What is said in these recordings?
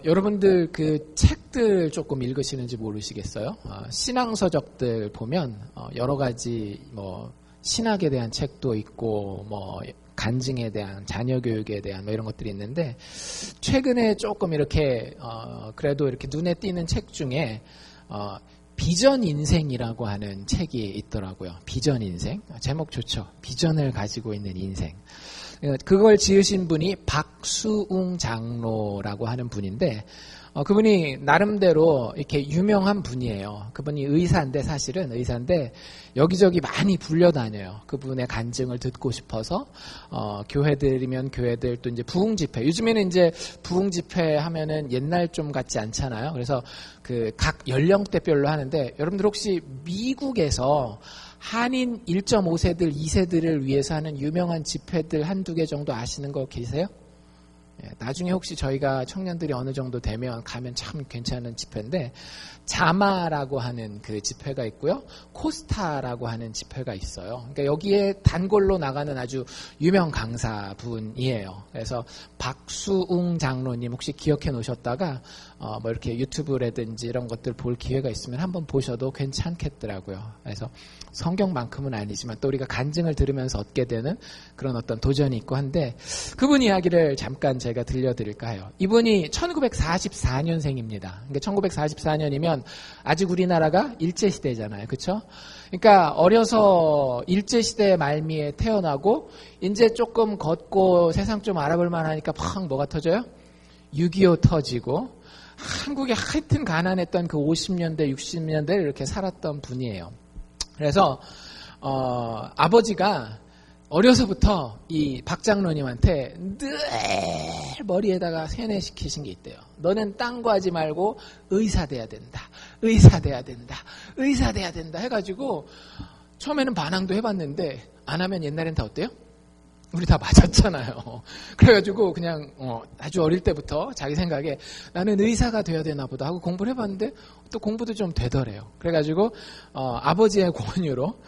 여러분들 그 책들 조금 읽으시는지 모르시겠어요? 신앙서적들 보면 여러 가지 뭐 신학에 대한 책도 있고 뭐 간증에 대한 자녀 교육에 대한 뭐 이런 것들이 있는데 최근에 조금 이렇게 그래도 이렇게 눈에 띄는 책 중에 비전 인생이라고 하는 책이 있더라고요. 비전 인생. 제목 좋죠. 비전을 가지고 있는 인생. 그걸 지으신 분이 박수웅 장로라고 하는 분인데 그분이 나름대로 이렇게 유명한 분이에요. 그분이 의사인데 사실은 의사인데 여기저기 많이 불려다녀요. 그분의 간증을 듣고 싶어서 교회들이면 교회들 또 이제 부흥 집회. 요즘에는 이제 부흥 집회 하면은 옛날 좀 같지 않잖아요. 그래서 그 각 연령대별로 하는데 여러분들 혹시 미국에서 한인 1.5세들, 2세들을 위해서 하는 유명한 집회들 한두 개 정도 아시는 거 계세요? 나중에 혹시 저희가 청년들이 어느 정도 되면 가면 참 괜찮은 집회인데 자마라고 하는 그 집회가 있고요. 코스타라고 하는 집회가 있어요. 그러니까 여기에 단골로 나가는 아주 유명 강사분이에요. 그래서 박수웅 장로님 혹시 기억해 놓으셨다가 뭐 이렇게 유튜브라든지 이런 것들 볼 기회가 있으면 한번 보셔도 괜찮겠더라고요. 그래서 성경만큼은 아니지만 또 우리가 간증을 들으면서 얻게 되는 그런 어떤 도전이 있고 한데 그분 이야기를 잠깐 제가 들려드릴까 해요. 이분이 1944년생입니다. 그러니까 1944년이면 아직 우리나라가 일제시대잖아요. 그렇죠? 그러니까 어려서 일제시대 말미에 태어나고 이제 조금 걷고 세상 좀 알아볼 만하니까 팍 뭐가 터져요? 6.25 터지고 한국이 하여튼 가난했던 그 50년대 60년대를 이렇게 살았던 분이에요. 그래서 아버지가 어려서부터 이 박 장로님한테 늘 머리에다가 세뇌시키신 게 있대요. 너는 딴 거 하지 말고 의사 돼야 된다. 의사 돼야 된다. 의사 돼야 된다 해가지고 처음에는 반항도 해봤는데 안 하면 옛날엔 다 어때요? 우리 다 맞았잖아요. 그래가지고 그냥 아주 어릴 때부터 자기 생각에 나는 의사가 돼야 되나 보다 하고 공부를 해봤는데 또 공부도 좀 되더래요. 그래가지고 아버지의 권유로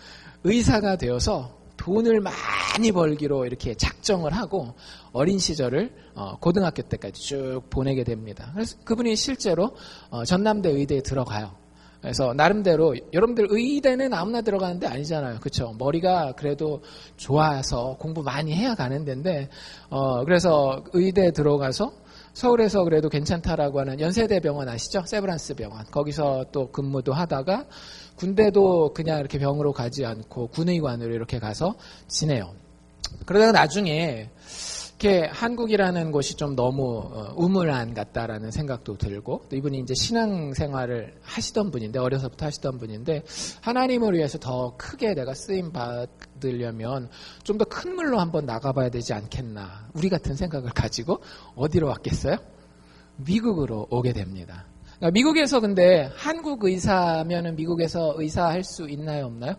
의사가 되어서 돈을 많이 벌기로 이렇게 작정을 하고 어린 시절을 고등학교 때까지 쭉 보내게 됩니다. 그래서 그분이 실제로 전남대 의대에 들어가요. 그래서 나름대로 여러분들 의대는 아무나 들어가는 데 아니잖아요. 그렇죠? 머리가 그래도 좋아서 공부 많이 해야 가는 데인데 그래서 의대에 들어가서 서울에서 그래도 괜찮다라고 하는 연세대병원 아시죠? 세브란스 병원. 거기서 또 근무도 하다가 군대도 그냥 이렇게 병으로 가지 않고 군의관으로 이렇게 가서 지내요. 그러다가 나중에 이렇게 한국이라는 곳이 좀 너무 우물안 같다라는 생각도 들고 또 이분이 이제 신앙생활을 하시던 분인데 어려서부터 하시던 분인데 하나님을 위해서 더 크게 내가 쓰임 받으려면 좀 더 큰 물로 한번 나가봐야 되지 않겠나 우리 같은 생각을 가지고 어디로 왔겠어요? 미국으로 오게 됩니다. 그러니까 미국에서 근데 한국 의사면은 미국에서 의사 할 수 있나요 없나요?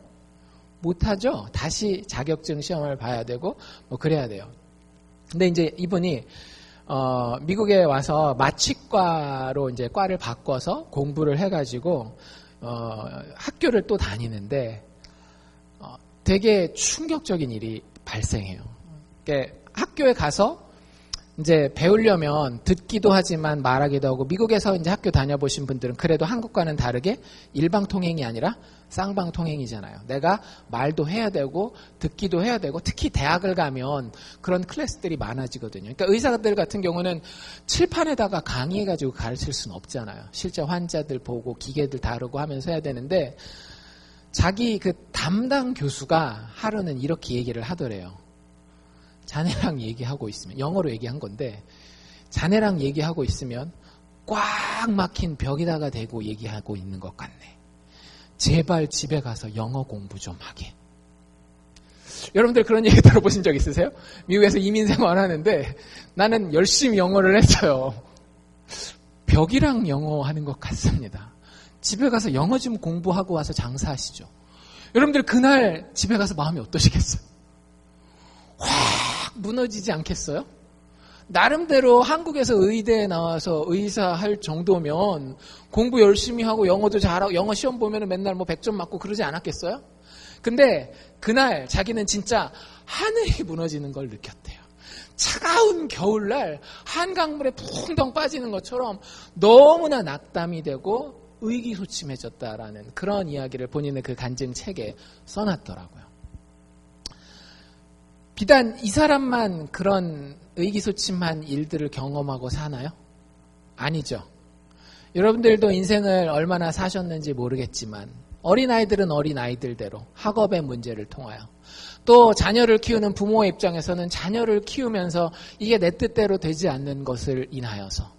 못하죠. 다시 자격증 시험을 봐야 되고 뭐 그래야 돼요. 근데 이제 이분이 미국에 와서 마취과로 이제 과를 바꿔서 공부를 해가지고 학교를 또 다니는데 되게 충격적인 일이 발생해요. 그러니까 학교에 가서 이제 배우려면 듣기도 하지만 말하기도 하고 미국에서 이제 학교 다녀보신 분들은 그래도 한국과는 다르게 일방통행이 아니라 쌍방통행이잖아요. 내가 말도 해야 되고 듣기도 해야 되고 특히 대학을 가면 그런 클래스들이 많아지거든요. 그러니까 의사들 같은 경우는 칠판에다가 강의해가지고 가르칠 수는 없잖아요. 실제 환자들 보고 기계들 다루고 하면서 해야 되는데 자기 그 담당 교수가 하루는 이렇게 얘기를 하더래요. 자네랑 얘기하고 있으면 영어로 얘기한 건데 자네랑 얘기하고 있으면 꽉 막힌 벽에다가 대고 얘기하고 있는 것 같네. 제발 집에 가서 영어 공부 좀 하게. 여러분들 그런 얘기 들어보신 적 있으세요? 미국에서 이민 생활하는데 나는 열심히 영어를 했어요. 벽이랑 영어 하는 것 같습니다. 집에 가서 영어 좀 공부하고 와서 장사하시죠. 여러분들 그날 집에 가서 마음이 어떠시겠어요? 확 무너지지 않겠어요? 나름대로 한국에서 의대에 나와서 의사 할 정도면 공부 열심히 하고 영어도 잘하고 영어 시험 보면 맨날 뭐 100점 맞고 그러지 않았겠어요? 근데 그날 자기는 진짜 하늘이 무너지는 걸 느꼈대요. 차가운 겨울날 한강물에 풍덩 빠지는 것처럼 너무나 낙담이 되고 의기소침해졌다라는 그런 이야기를 본인의 그 간증책에 써놨더라고요. 비단 이 사람만 그런 의기소침한 일들을 경험하고 사나요? 아니죠. 여러분들도 인생을 얼마나 사셨는지 모르겠지만 어린아이들은 어린아이들대로 학업의 문제를 통하여 또 자녀를 키우는 부모의 입장에서는 자녀를 키우면서 이게 내 뜻대로 되지 않는 것을 인하여서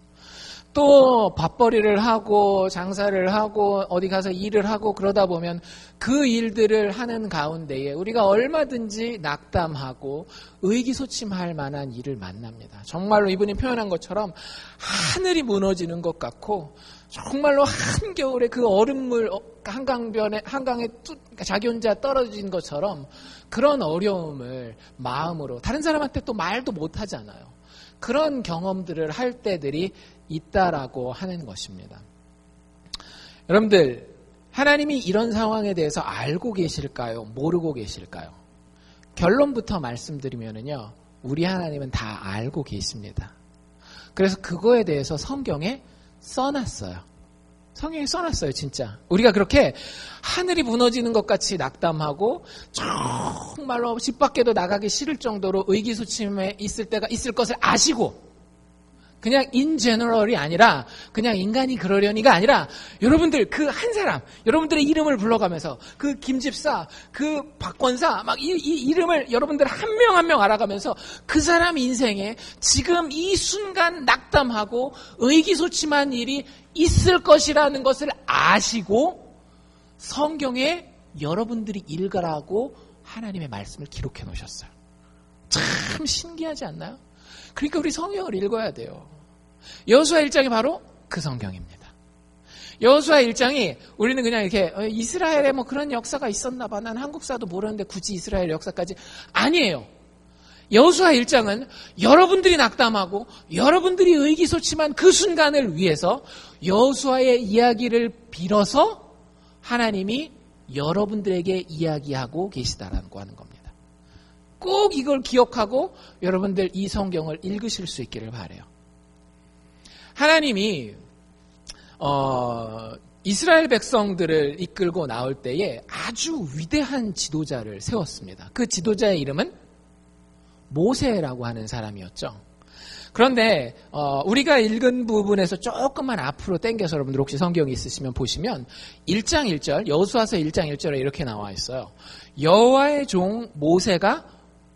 또 밥벌이를 하고 장사를 하고 어디 가서 일을 하고 그러다 보면 그 일들을 하는 가운데에 우리가 얼마든지 낙담하고 의기소침할 만한 일을 만납니다. 정말로 이분이 표현한 것처럼 하늘이 무너지는 것 같고 정말로 한겨울에 그 얼음물 한강에 자기 혼자 떨어진 것처럼 그런 어려움을 마음으로 다른 사람한테 또 말도 못하잖아요. 그런 경험들을 할 때들이 있다라고 하는 것입니다. 여러분들, 하나님이 이런 상황에 대해서 알고 계실까요? 모르고 계실까요? 결론부터 말씀드리면요, 우리 하나님은 다 알고 계십니다. 그래서 그거에 대해서 성경에 써놨어요. 성경에 써놨어요, 진짜. 우리가 그렇게 하늘이 무너지는 것 같이 낙담하고 정말로 집 밖에도 나가기 싫을 정도로 의기소침해 있을 때가 있을 것을 아시고 그냥 in general이 아니라 그냥 인간이 그러려니가 아니라 여러분들 그 한 사람, 여러분들의 이름을 불러가면서 그 김집사, 그 박권사 막 이 이름을 여러분들 한 명 한 명 알아가면서 그 사람 인생에 지금 이 순간 낙담하고 의기소침한 일이 있을 것이라는 것을 아시고 성경에 여러분들이 읽으라고 하나님의 말씀을 기록해 놓으셨어요. 참 신기하지 않나요? 그러니까 우리 성경을 읽어야 돼요. 여호수아 1장이 바로 그 성경입니다. 여호수아 1장이 우리는 그냥 이렇게 이스라엘에 뭐 그런 역사가 있었나 봐. 난 한국사도 모르는데 굳이 이스라엘 역사까지. 아니에요. 여호수아 1장은 여러분들이 낙담하고 여러분들이 의기소침한 그 순간을 위해서 여호수아의 이야기를 빌어서 하나님이 여러분들에게 이야기하고 계시다라고 하는 겁니다. 꼭 이걸 기억하고 여러분들 이 성경을 읽으실 수 있기를 바라요. 하나님이 이스라엘 백성들을 이끌고 나올 때에 아주 위대한 지도자를 세웠습니다. 그 지도자의 이름은 모세라고 하는 사람이었죠. 그런데 우리가 읽은 부분에서 조금만 앞으로 당겨서 여러분들 혹시 성경이 있으시면 보시면 1장 1절 여호수아서 1장 1절에 이렇게 나와 있어요. 여호와의 종 모세가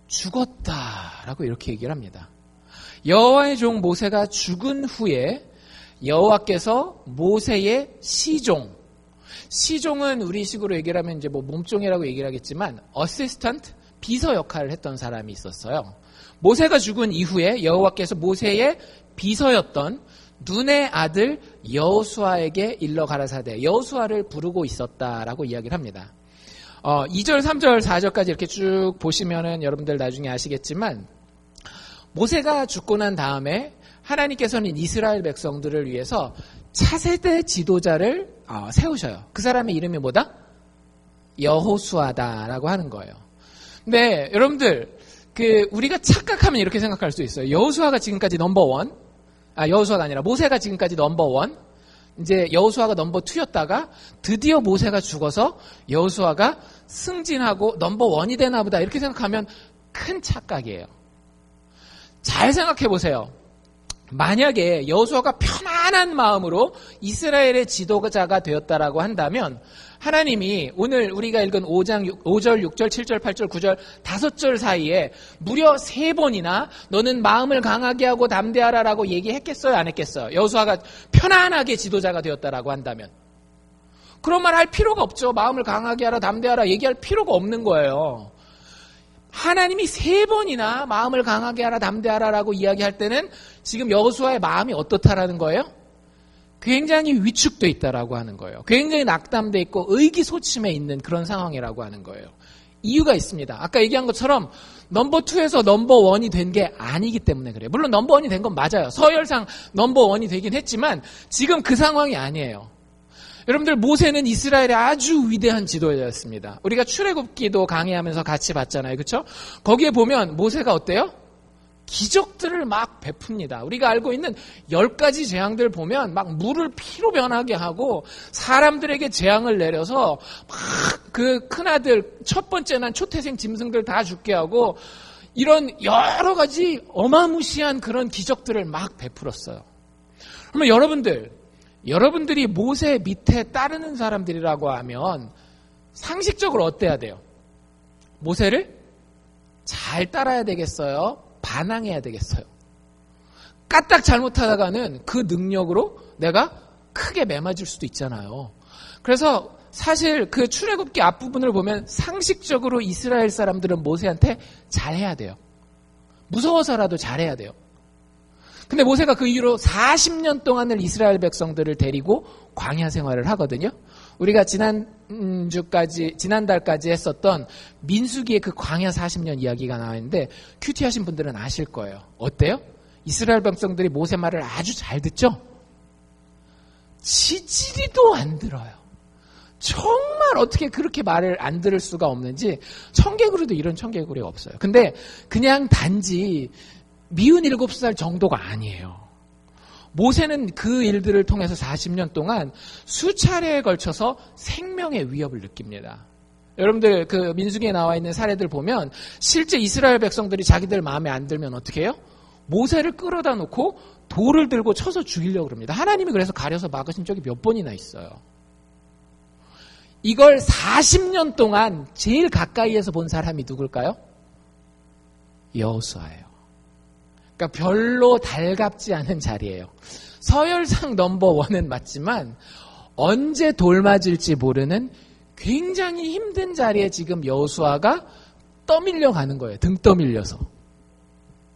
죽었다라고 이렇게 얘기를 합니다. 여호와의 종 모세가 죽은 후에 여호와께서 모세의 시종은 우리식으로 얘기를 하면 이제 뭐 몸종이라고 얘기를 하겠지만 어시스턴트 비서 역할을 했던 사람이 있었어요. 모세가 죽은 이후에 여호와께서 모세의 비서였던 눈의 아들 여호수아에게 일러 가라사대 여호수아를 부르고 있었다라고 이야기를 합니다. 2절, 3절, 4절까지 이렇게 쭉 보시면은 여러분들 나중에 아시겠지만 모세가 죽고 난 다음에 하나님께서는 이스라엘 백성들을 위해서 차세대 지도자를 세우셔요. 그 사람의 이름이 뭐다? 여호수아다라고 하는 거예요. 근데 여러분들 우리가 착각하면 이렇게 생각할 수 있어요. 여호수아가 지금까지 넘버원, 여호수아가 아니라 모세가 지금까지 넘버원, 이제 여호수아가 넘버 2였다가 드디어 모세가 죽어서 여호수아가 승진하고 넘버 1이 되나 보다 이렇게 생각하면 큰 착각이에요. 잘 생각해 보세요. 만약에 여호수아가 편안한 마음으로 이스라엘의 지도자가 되었다라고 한다면 하나님이 오늘 우리가 읽은 5장 5절, 6절, 7절, 8절, 9절 5절 사이에 무려 3번이나 너는 마음을 강하게 하고 담대하라라고 얘기했겠어요? 안 했겠어요? 여호수아가 편안하게 지도자가 되었다라고 한다면 그런 말 할 필요가 없죠. 마음을 강하게 하라, 담대하라 얘기할 필요가 없는 거예요. 하나님이 3번이나 마음을 강하게 하라, 담대하라라고 이야기할 때는 지금 여호수아의 마음이 어떻다라는 거예요? 굉장히 위축돼 있다라고 하는 거예요. 굉장히 낙담돼 있고 의기소침해 있는 그런 상황이라고 하는 거예요. 이유가 있습니다. 아까 얘기한 것처럼 넘버 2에서 넘버 1이 된 게 아니기 때문에 그래요. 물론 넘버 1이 된 건 맞아요. 서열상 넘버 1이 되긴 했지만 지금 그 상황이 아니에요. 여러분들 모세는 이스라엘의 아주 위대한 지도자였습니다. 우리가 출애굽기도 강의하면서 같이 봤잖아요. 그렇죠? 거기에 보면 모세가 어때요? 기적들을 막 베풉니다. 우리가 알고 있는 10가지 재앙들 보면 막 물을 피로 변하게 하고 사람들에게 재앙을 내려서 막 그 큰아들 첫 번째 난 초태생 짐승들 다 죽게 하고 이런 여러 가지 어마무시한 그런 기적들을 막 베풀었어요. 그러면 여러분들이 모세 밑에 따르는 사람들이라고 하면 상식적으로 어때야 돼요? 모세를 잘 따라야 되겠어요? 반항해야 되겠어요? 까딱 잘못하다가는 그 능력으로 내가 크게 매맞을 수도 있잖아요. 그래서 사실 그 출애굽기 앞부분을 보면 상식적으로 이스라엘 사람들은 모세한테 잘해야 돼요. 무서워서라도 잘해야 돼요. 근데 모세가 그 이후로 40년 동안을 이스라엘 백성들을 데리고 광야 생활을 하거든요. 우리가 지난달까지 했었던 민수기의 그 광야 40년 이야기가 나왔는데 큐티하신 분들은 아실 거예요. 어때요? 이스라엘 백성들이 모세 말을 아주 잘 듣죠? 지지리도 안 들어요. 정말 어떻게 그렇게 말을 안 들을 수가 없는지 청개구리도 이런 청개구리가 없어요. 근데 그냥 단지 미운 7살 정도가 아니에요. 모세는 그 일들을 통해서 40년 동안 수차례에 걸쳐서 생명의 위협을 느낍니다. 여러분들 그 민수기에 나와 있는 사례들 보면 실제 이스라엘 백성들이 자기들 마음에 안 들면 어떻게 해요? 모세를 끌어다 놓고 돌을 들고 쳐서 죽이려고 합니다. 하나님이 그래서 가려서 막으신 적이 몇 번이나 있어요. 이걸 40년 동안 제일 가까이에서 본 사람이 누굴까요? 여호수아예요. 그러니까 별로 달갑지 않은 자리예요. 서열상 넘버1은 맞지만 언제 돌 맞을지 모르는 굉장히 힘든 자리에 지금 여호수아가 떠밀려 가는 거예요. 등 떠밀려서.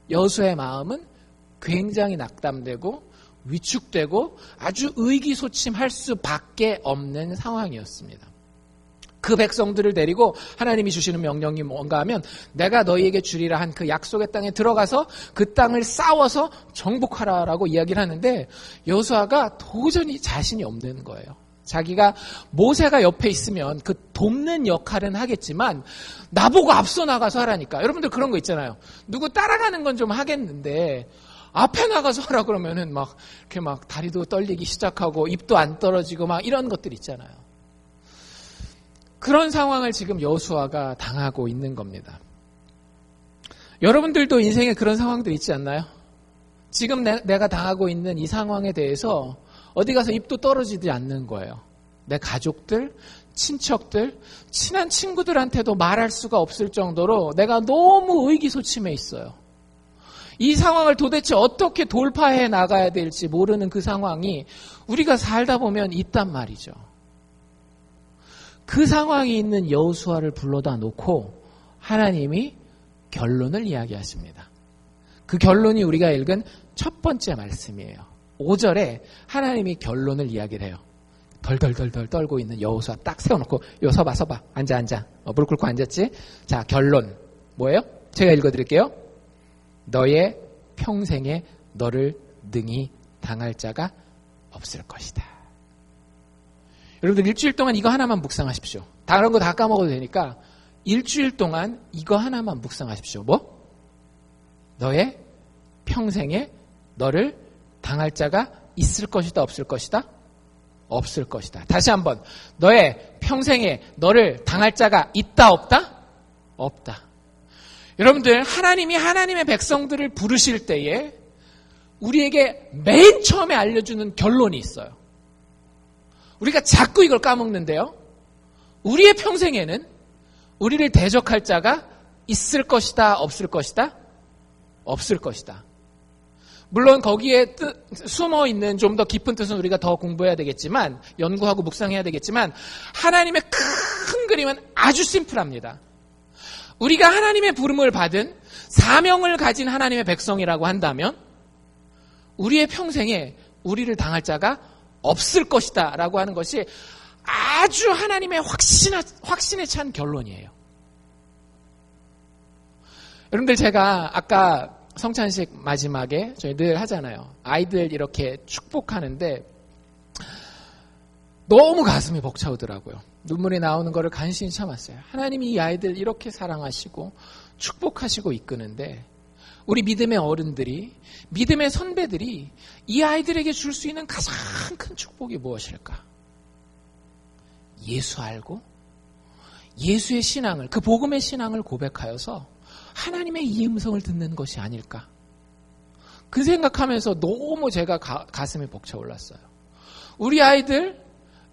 여호수아의 마음은 굉장히 낙담되고 위축되고 아주 의기소침할 수밖에 없는 상황이었습니다. 그 백성들을 데리고 하나님이 주시는 명령이 뭔가 하면 내가 너희에게 주리라 한 그 약속의 땅에 들어가서 그 땅을 싸워서 정복하라라고 이야기를 하는데 여호수아가 도저히 자신이 없는 거예요. 자기가 모세가 옆에 있으면 그 돕는 역할은 하겠지만 나보고 앞서 나가서 하라니까. 여러분들 그런 거 있잖아요. 누구 따라가는 건 좀 하겠는데 앞에 나가서 하라 그러면은 막 이렇게 막 다리도 떨리기 시작하고 입도 안 떨어지고 막 이런 것들 있잖아요. 그런 상황을 지금 여호수아가 당하고 있는 겁니다. 여러분들도 인생에 그런 상황들 있지 않나요? 지금 내가 당하고 있는 이 상황에 대해서 어디 가서 입도 떨어지지 않는 거예요. 내 가족들, 친척들, 친한 친구들한테도 말할 수가 없을 정도로 내가 너무 의기소침해 있어요. 이 상황을 도대체 어떻게 돌파해 나가야 될지 모르는 그 상황이 우리가 살다 보면 있단 말이죠. 그 상황이 있는 여호수아를 불러다 놓고 하나님이 결론을 이야기하십니다. 그 결론이 우리가 읽은 첫 번째 말씀이에요. 5절에 하나님이 결론을 이야기를 해요. 덜덜덜덜 떨고 있는 여호수아 딱 세워놓고 요 서봐 앉아 무릎 꿇고 앉았지? 자, 결론 뭐예요? 제가 읽어드릴게요. 너의 평생에 너를 능히 당할 자가 없을 것이다. 여러분들 일주일 동안 이거 하나만 묵상하십시오. 다른 거 다 까먹어도 되니까 일주일 동안 이거 하나만 묵상하십시오. 뭐? 너의 평생에 너를 당할 자가 있을 것이다, 없을 것이다? 없을 것이다. 다시 한번. 너의 평생에 너를 당할 자가 있다, 없다? 없다. 여러분들 하나님이 하나님의 백성들을 부르실 때에 우리에게 맨 처음에 알려주는 결론이 있어요. 우리가 자꾸 이걸 까먹는데요. 우리의 평생에는 우리를 대적할 자가 있을 것이다, 없을 것이다? 없을 것이다. 물론 거기에 숨어 있는 좀 더 깊은 뜻은 우리가 더 공부해야 되겠지만, 연구하고 묵상해야 되겠지만, 하나님의 큰 그림은 아주 심플합니다. 우리가 하나님의 부름을 받은 사명을 가진 하나님의 백성이라고 한다면 우리의 평생에 우리를 당할 자가 없을 것이다 라고 하는 것이 아주 하나님의 확신에 찬 결론이에요. 여러분들 제가 아까 성찬식 마지막에 저희 늘 하잖아요. 아이들 이렇게 축복하는데 너무 가슴이 벅차오더라고요. 눈물이 나오는 거를 간신히 참았어요. 하나님이 이 아이들 이렇게 사랑하시고 축복하시고 이끄는데 우리 믿음의 어른들이, 믿음의 선배들이 이 아이들에게 줄 수 있는 가장 큰 축복이 무엇일까? 예수 알고 예수의 신앙을, 그 복음의 신앙을 고백하여서 하나님의 이 음성을 듣는 것이 아닐까? 그 생각하면서 너무 제가 가슴이 벅차올랐어요. 우리 아이들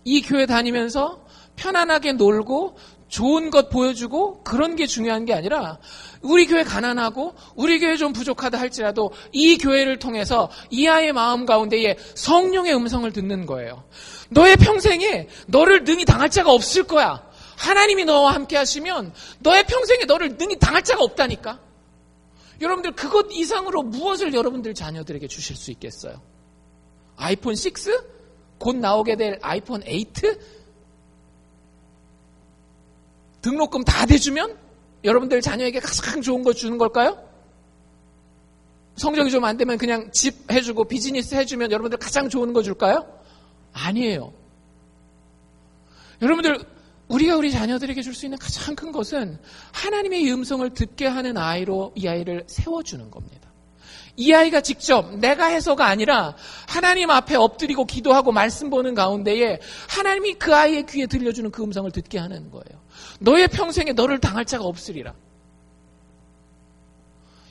이 교회 다니면서 편안하게 놀고 좋은 것 보여주고 그런 게 중요한 게 아니라 우리 교회 가난하고 우리 교회 좀 부족하다 할지라도 이 교회를 통해서 이 아이의 마음 가운데에 성령의 음성을 듣는 거예요. 너의 평생에 너를 능히 당할 자가 없을 거야. 하나님이 너와 함께 하시면 너의 평생에 너를 능히 당할 자가 없다니까. 여러분들 그것 이상으로 무엇을 여러분들 자녀들에게 주실 수 있겠어요? 아이폰 6? 곧 나오게 될 아이폰 8? 등록금 다 대주면 여러분들 자녀에게 가장 좋은 거 주는 걸까요? 성적이 좀 안 되면 그냥 집 해주고 비즈니스 해주면 여러분들 가장 좋은 거 줄까요? 아니에요. 여러분들 우리가 우리 자녀들에게 줄 수 있는 가장 큰 것은 하나님의 음성을 듣게 하는 아이로 이 아이를 세워주는 겁니다. 이 아이가 직접 내가 해서가 아니라 하나님 앞에 엎드리고 기도하고 말씀 보는 가운데에 하나님이 그 아이의 귀에 들려주는 그 음성을 듣게 하는 거예요. 너의 평생에 너를 당할 자가 없으리라.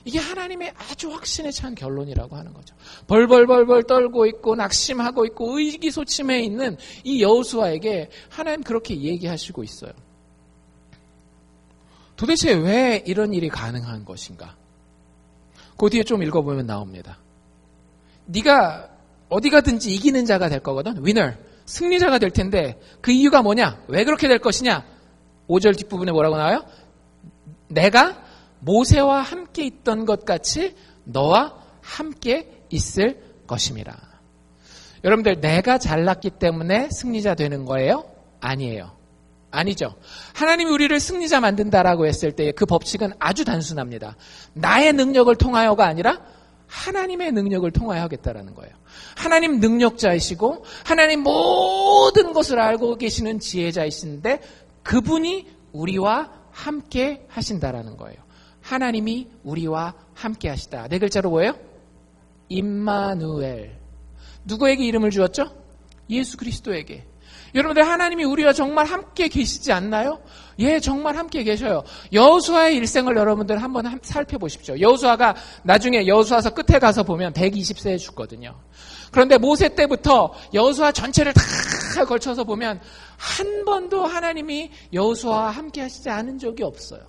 이게 하나님의 아주 확신에 찬 결론이라고 하는 거죠. 벌벌 떨고 있고 낙심하고 있고 의기소침해 있는 이 여호수아에게 하나님 그렇게 얘기하시고 있어요. 도대체 왜 이런 일이 가능한 것인가? 그 뒤에 좀 읽어보면 나옵니다. 네가 어디 가든지 이기는 자가 될 거거든. 위너, 승리자가 될 텐데 그 이유가 뭐냐? 왜 그렇게 될 것이냐? 5절 뒷부분에 뭐라고 나와요? 내가 모세와 함께 있던 것 같이 너와 함께 있을 것임이라. 여러분들 내가 잘났기 때문에 승리자 되는 거예요? 아니에요. 아니죠. 하나님이 우리를 승리자 만든다라고 했을 때 그 법칙은 아주 단순합니다. 나의 능력을 통하여가 아니라 하나님의 능력을 통하여 하겠다라는 거예요. 하나님 능력자이시고 하나님 모든 것을 알고 계시는 지혜자이신데 그분이 우리와 함께 하신다라는 거예요. 하나님이 우리와 함께 하시다. 네 글자로 뭐예요? 임마누엘. 누구에게 이름을 주었죠? 예수 그리스도에게. 여러분들 하나님이 우리와 정말 함께 계시지 않나요? 예, 정말 함께 계셔요. 여호수아의 일생을 여러분들 한번 살펴보십시오. 여호수아가 나중에 여호수아서 끝에 가서 보면 120세에 죽거든요. 그런데 모세 때부터 여호수아 전체를 다 걸쳐서 보면 한 번도 하나님이 여호수아와 함께 하시지 않은 적이 없어요.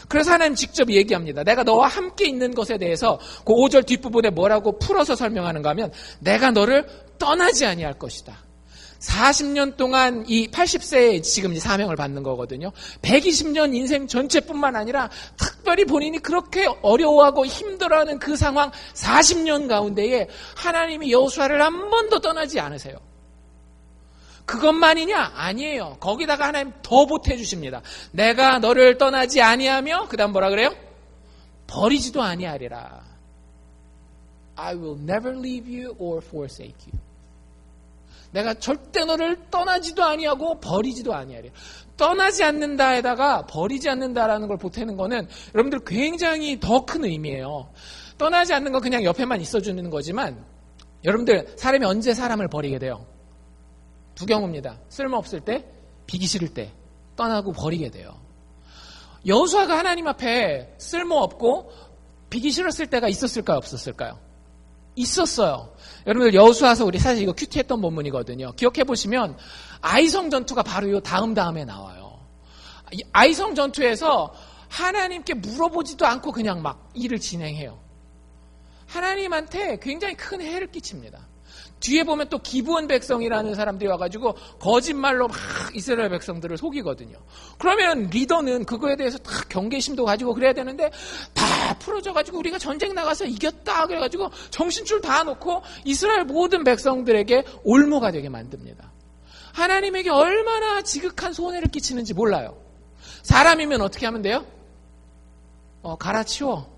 그래서 하나님 직접 얘기합니다. 내가 너와 함께 있는 것에 대해서 그 5절 뒷부분에 뭐라고 풀어서 설명하는가 하면 내가 너를 떠나지 아니할 것이다. 40년 동안 이 80세에 지금 사명을 받는 거거든요. 120년 인생 전체뿐만 아니라 특별히 본인이 그렇게 어려워하고 힘들어하는 그 상황 40년 가운데에 하나님이 여호수아를 한 번도 떠나지 않으세요. 그것만이냐? 아니에요. 거기다가 하나님 더 보태주십니다. 내가 너를 떠나지 아니하며 그 다음 뭐라 그래요? 버리지도 아니하리라. I will never leave you or forsake you. 내가 절대 너를 떠나지도 아니하고 버리지도 아니하리라. 떠나지 않는다에다가 버리지 않는다라는 걸 보태는 거는 여러분들 굉장히 더 큰 의미예요. 떠나지 않는 건 그냥 옆에만 있어주는 거지만 여러분들 사람이 언제 사람을 버리게 돼요? 두 경우입니다. 쓸모없을 때, 비기 싫을 때 떠나고 버리게 돼요. 여호수아가 하나님 앞에 쓸모없고 비기 싫었을 때가 있었을까요? 없었을까요? 있었어요. 여러분들 여호수아서 우리 사실 이거 큐티했던 본문이거든요. 기억해 보시면 아이성 전투가 바로 이 다음에 나와요. 아이성 전투에서 하나님께 물어보지도 않고 그냥 막 일을 진행해요. 하나님한테 굉장히 큰 해를 끼칩니다. 뒤에 보면 또 기브온 백성이라는 사람들이 와가지고 거짓말로 막 이스라엘 백성들을 속이거든요. 그러면 리더는 그거에 대해서 다 경계심도 가지고 그래야 되는데 다 풀어져가지고 우리가 전쟁 나가서 이겼다 그래가지고 정신줄 다 놓고 이스라엘 모든 백성들에게 올무가 되게 만듭니다. 하나님에게 얼마나 지극한 손해를 끼치는지 몰라요. 사람이면 어떻게 하면 돼요? 갈아치워.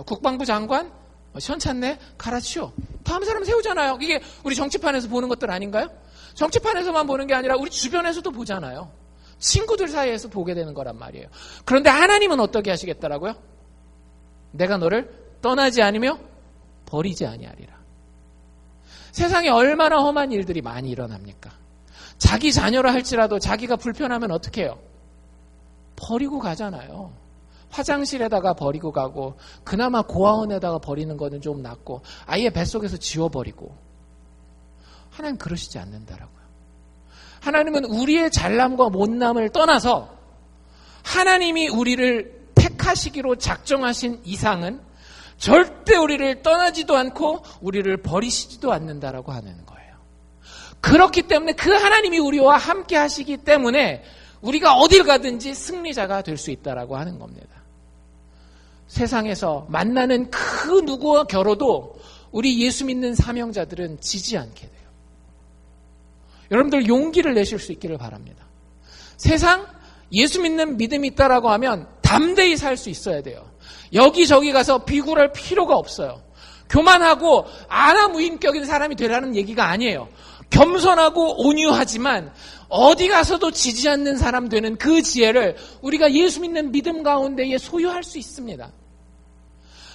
국방부 장관? 시원찮네? 갈아치워. 다음 사람 세우잖아요. 이게 우리 정치판에서 보는 것들 아닌가요? 정치판에서만 보는 게 아니라 우리 주변에서도 보잖아요. 친구들 사이에서 보게 되는 거란 말이에요. 그런데 하나님은 어떻게 하시겠다라고요? 내가 너를 떠나지 않으며 버리지 아니하리라. 세상에 얼마나 험한 일들이 많이 일어납니까? 자기 자녀라 할지라도 자기가 불편하면 어떻게 해요? 버리고 가잖아요. 화장실에다가 버리고 가고, 그나마 고아원에다가 버리는 거는 좀 낫고, 아예 뱃속에서 지워버리고. 하나님 그러시지 않는다라고요. 하나님은 우리의 잘남과 못남을 떠나서 하나님이 우리를 택하시기로 작정하신 이상은 절대 우리를 떠나지도 않고 우리를 버리시지도 않는다라고 하는 거예요. 그렇기 때문에 그 하나님이 우리와 함께 하시기 때문에 우리가 어딜 가든지 승리자가 될 수 있다라고 하는 겁니다. 세상에서 만나는 그 누구와 겨뤄도 우리 예수 믿는 사명자들은 지지 않게 돼요. 여러분들 용기를 내실 수 있기를 바랍니다. 세상 예수 믿는 믿음이 있다라고 하면 담대히 살 수 있어야 돼요. 여기저기 가서 비굴할 필요가 없어요. 교만하고 아나무인격인 사람이 되라는 얘기가 아니에요. 겸손하고 온유하지만 어디 가서도 지지 않는 사람 되는 그 지혜를 우리가 예수 믿는 믿음 가운데에 소유할 수 있습니다.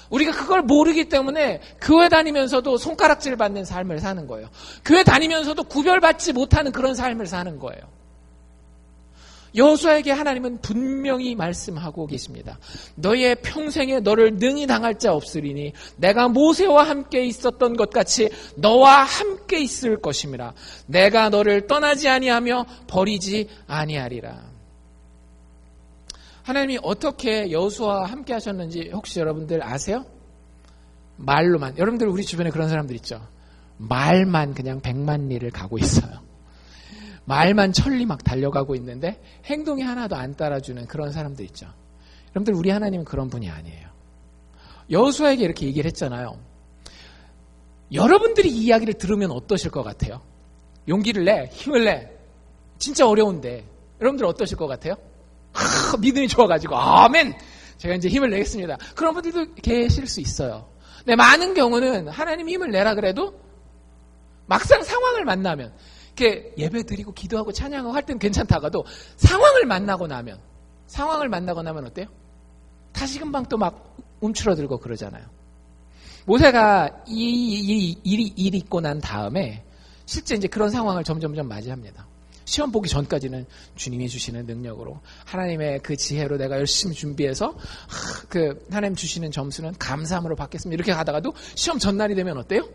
우리가 그걸 모르기 때문에 교회 다니면서도 손가락질 받는 삶을 사는 거예요. 교회 다니면서도 구별받지 못하는 그런 삶을 사는 거예요. 여호수아에게 하나님은 분명히 말씀하고 계십니다. 너의 평생에 너를 능히 당할 자 없으리니 내가 모세와 함께 있었던 것 같이 너와 함께 있을 것임이라. 내가 너를 떠나지 아니하며 버리지 아니하리라. 하나님이 어떻게 여호수아와 함께 하셨는지 혹시 여러분들 아세요? 말로만. 여러분들 우리 주변에 그런 사람들 있죠. 말만 그냥 100만 리를 가고 있어요. 말만 천리 막 달려가고 있는데 행동이 하나도 안 따라주는 그런 사람들 있죠. 여러분들 우리 하나님은 그런 분이 아니에요. 여호수아에게 이렇게 얘기를 했잖아요. 여러분들이 이 이야기를 들으면 어떠실 것 같아요? 용기를 내, 힘을 내. 진짜 어려운데 여러분들 어떠실 것 같아요? 믿음이 좋아가지고 아멘! 제가 이제 힘을 내겠습니다. 그런 분들도 계실 수 있어요. 근데 많은 경우는 하나님 힘을 내라 그래도 막상 상황을 만나면 이렇게 예배 드리고 기도하고 찬양하고 할 때는 괜찮다가도 상황을 만나고 나면 어때요? 다시 금방 또 막 움츠러들고 그러잖아요. 모세가 이 일이 있고 난 다음에 실제 이제 그런 상황을 점점점 맞이합니다. 시험 보기 전까지는 주님이 주시는 능력으로 하나님의 그 지혜로 내가 열심히 준비해서 그 하나님 주시는 점수는 감사함으로 받겠습니다. 이렇게 가다가도 시험 전날이 되면 어때요?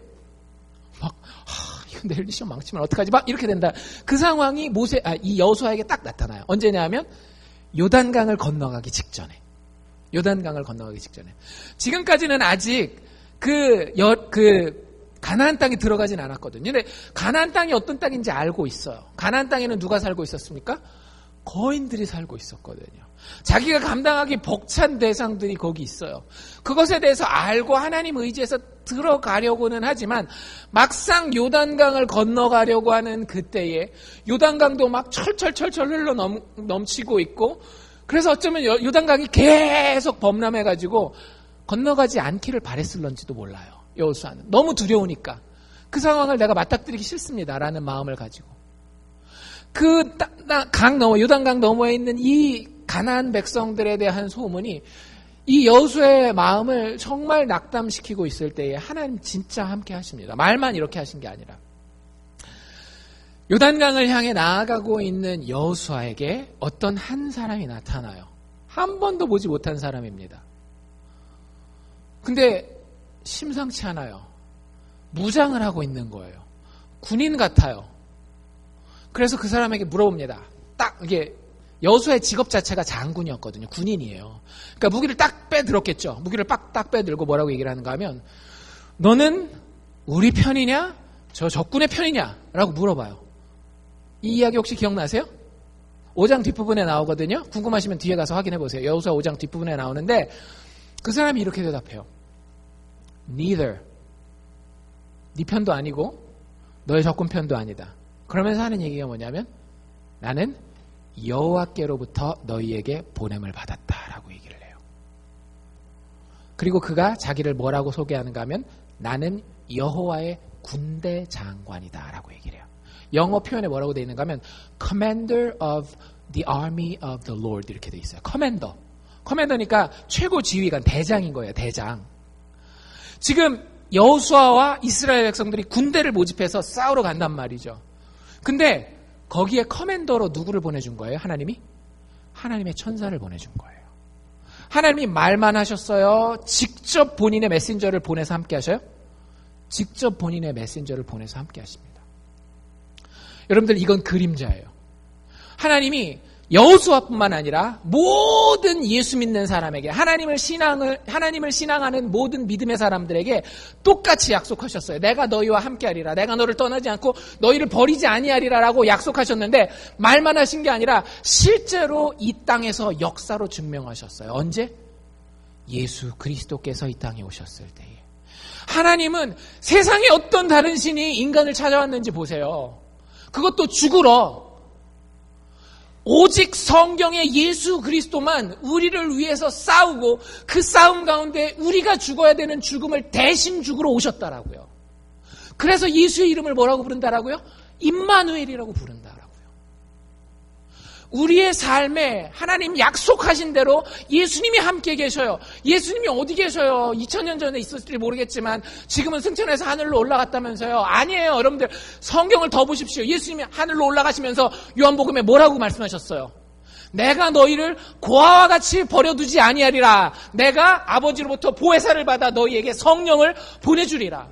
막 이거 내일 시험 망치면 어떡하지? 막 이렇게 된다. 그 상황이 이 여호수아에게 딱 나타나요. 언제냐면 요단강을 건너가기 직전에. 지금까지는 아직 가나안 땅에 들어가진 않았거든요. 근데 가나안 땅이 어떤 땅인지 알고 있어요. 가나안 땅에는 누가 살고 있었습니까? 거인들이 살고 있었거든요. 자기가 감당하기 벅찬 대상들이 거기 있어요. 그것에 대해서 알고 하나님 의지해서 들어가려고는 하지만 막상 요단강을 건너가려고 하는 그때에 요단강도 막 철철철철 흘러 넘치고 있고, 그래서 어쩌면 요단강이 계속 범람해가지고 건너가지 않기를 바랬을런지도 몰라요. 여호수아는 너무 두려우니까 그 상황을 내가 맞닥뜨리기 싫습니다라는 마음을 가지고 요단강 너머에 있는 이 가나안 백성들에 대한 소문이 이 여호수아의 마음을 정말 낙담시키고 있을 때에 하나님 진짜 함께 하십니다. 말만 이렇게 하신 게 아니라 요단강을 향해 나아가고 있는 여호수아에게 어떤 한 사람이 나타나요. 한 번도 보지 못한 사람입니다. 근데 심상치 않아요. 무장을 하고 있는 거예요. 군인 같아요. 그래서 그 사람에게 물어봅니다. 딱 이게 여호수아의 직업 자체가 장군이었거든요. 군인이에요. 그러니까 무기를 딱 빼들었겠죠. 무기를 딱 빼들고 뭐라고 얘기를 하는가 하면 너는 우리 편이냐? 저 적군의 편이냐? 라고 물어봐요. 이 이야기 혹시 기억나세요? 5장 뒷부분에 나오거든요. 궁금하시면 뒤에 가서 확인해 보세요. 여호수아 5장 뒷부분에 나오는데 그 사람이 이렇게 대답해요. Neither. 네 편도 아니고 너의 적군 편도 아니다. 그러면서 하는 얘기가 뭐냐면 나는 여호와께로부터 너희에게 보냄을 받았다라고 얘기를 해요. 그리고 그가 자기를 뭐라고 소개하는가 하면 나는 여호와의 군대 장관이다라고 얘기를 해요. 영어 표현에 뭐라고 되어 있는가 하면 Commander of the Army of the Lord 이렇게 되어 있어요. 커맨더니까 최고 지휘관, 대장인 거예요. 대장. 지금 여호수아와 이스라엘 백성들이 군대를 모집해서 싸우러 간단 말이죠. 근데 거기에 커맨더로 누구를 보내준 거예요? 하나님이? 하나님의 천사를 보내준 거예요. 하나님이 말만 하셨어요? 직접 본인의 메신저를 보내서 함께 하셔요? 직접 본인의 메신저를 보내서 함께 하십니다. 여러분들, 이건 그림자예요. 하나님이 여호수아뿐만 아니라 모든 예수 믿는 사람에게, 하나님을 신앙하는 모든 믿음의 사람들에게 똑같이 약속하셨어요. 내가 너희와 함께하리라. 내가 너를 떠나지 않고 너희를 버리지 아니하리라라고 약속하셨는데, 말만 하신 게 아니라 실제로 이 땅에서 역사로 증명하셨어요. 언제? 예수 그리스도께서 이 땅에 오셨을 때에. 하나님은 세상에 어떤 다른 신이 인간을 찾아왔는지 보세요. 그것도 죽으러. 오직 성경의 예수 그리스도만 우리를 위해서 싸우고, 그 싸움 가운데 우리가 죽어야 되는 죽음을 대신 죽으러 오셨다라고요. 그래서 예수의 이름을 뭐라고 부른다라고요? 임마누엘이라고 부른다라고요. 우리의 삶에 하나님 약속하신 대로 예수님이 함께 계셔요. 예수님이 어디 계셔요? 2000년 전에 있었을지 모르겠지만 지금은 승천해서 하늘로 올라갔다면서요. 아니에요. 여러분들, 성경을 더 보십시오. 예수님이 하늘로 올라가시면서 요한복음에 뭐라고 말씀하셨어요? 내가 너희를 고아와 같이 버려두지 아니하리라. 내가 아버지로부터 보혜사를 받아 너희에게 성령을 보내주리라.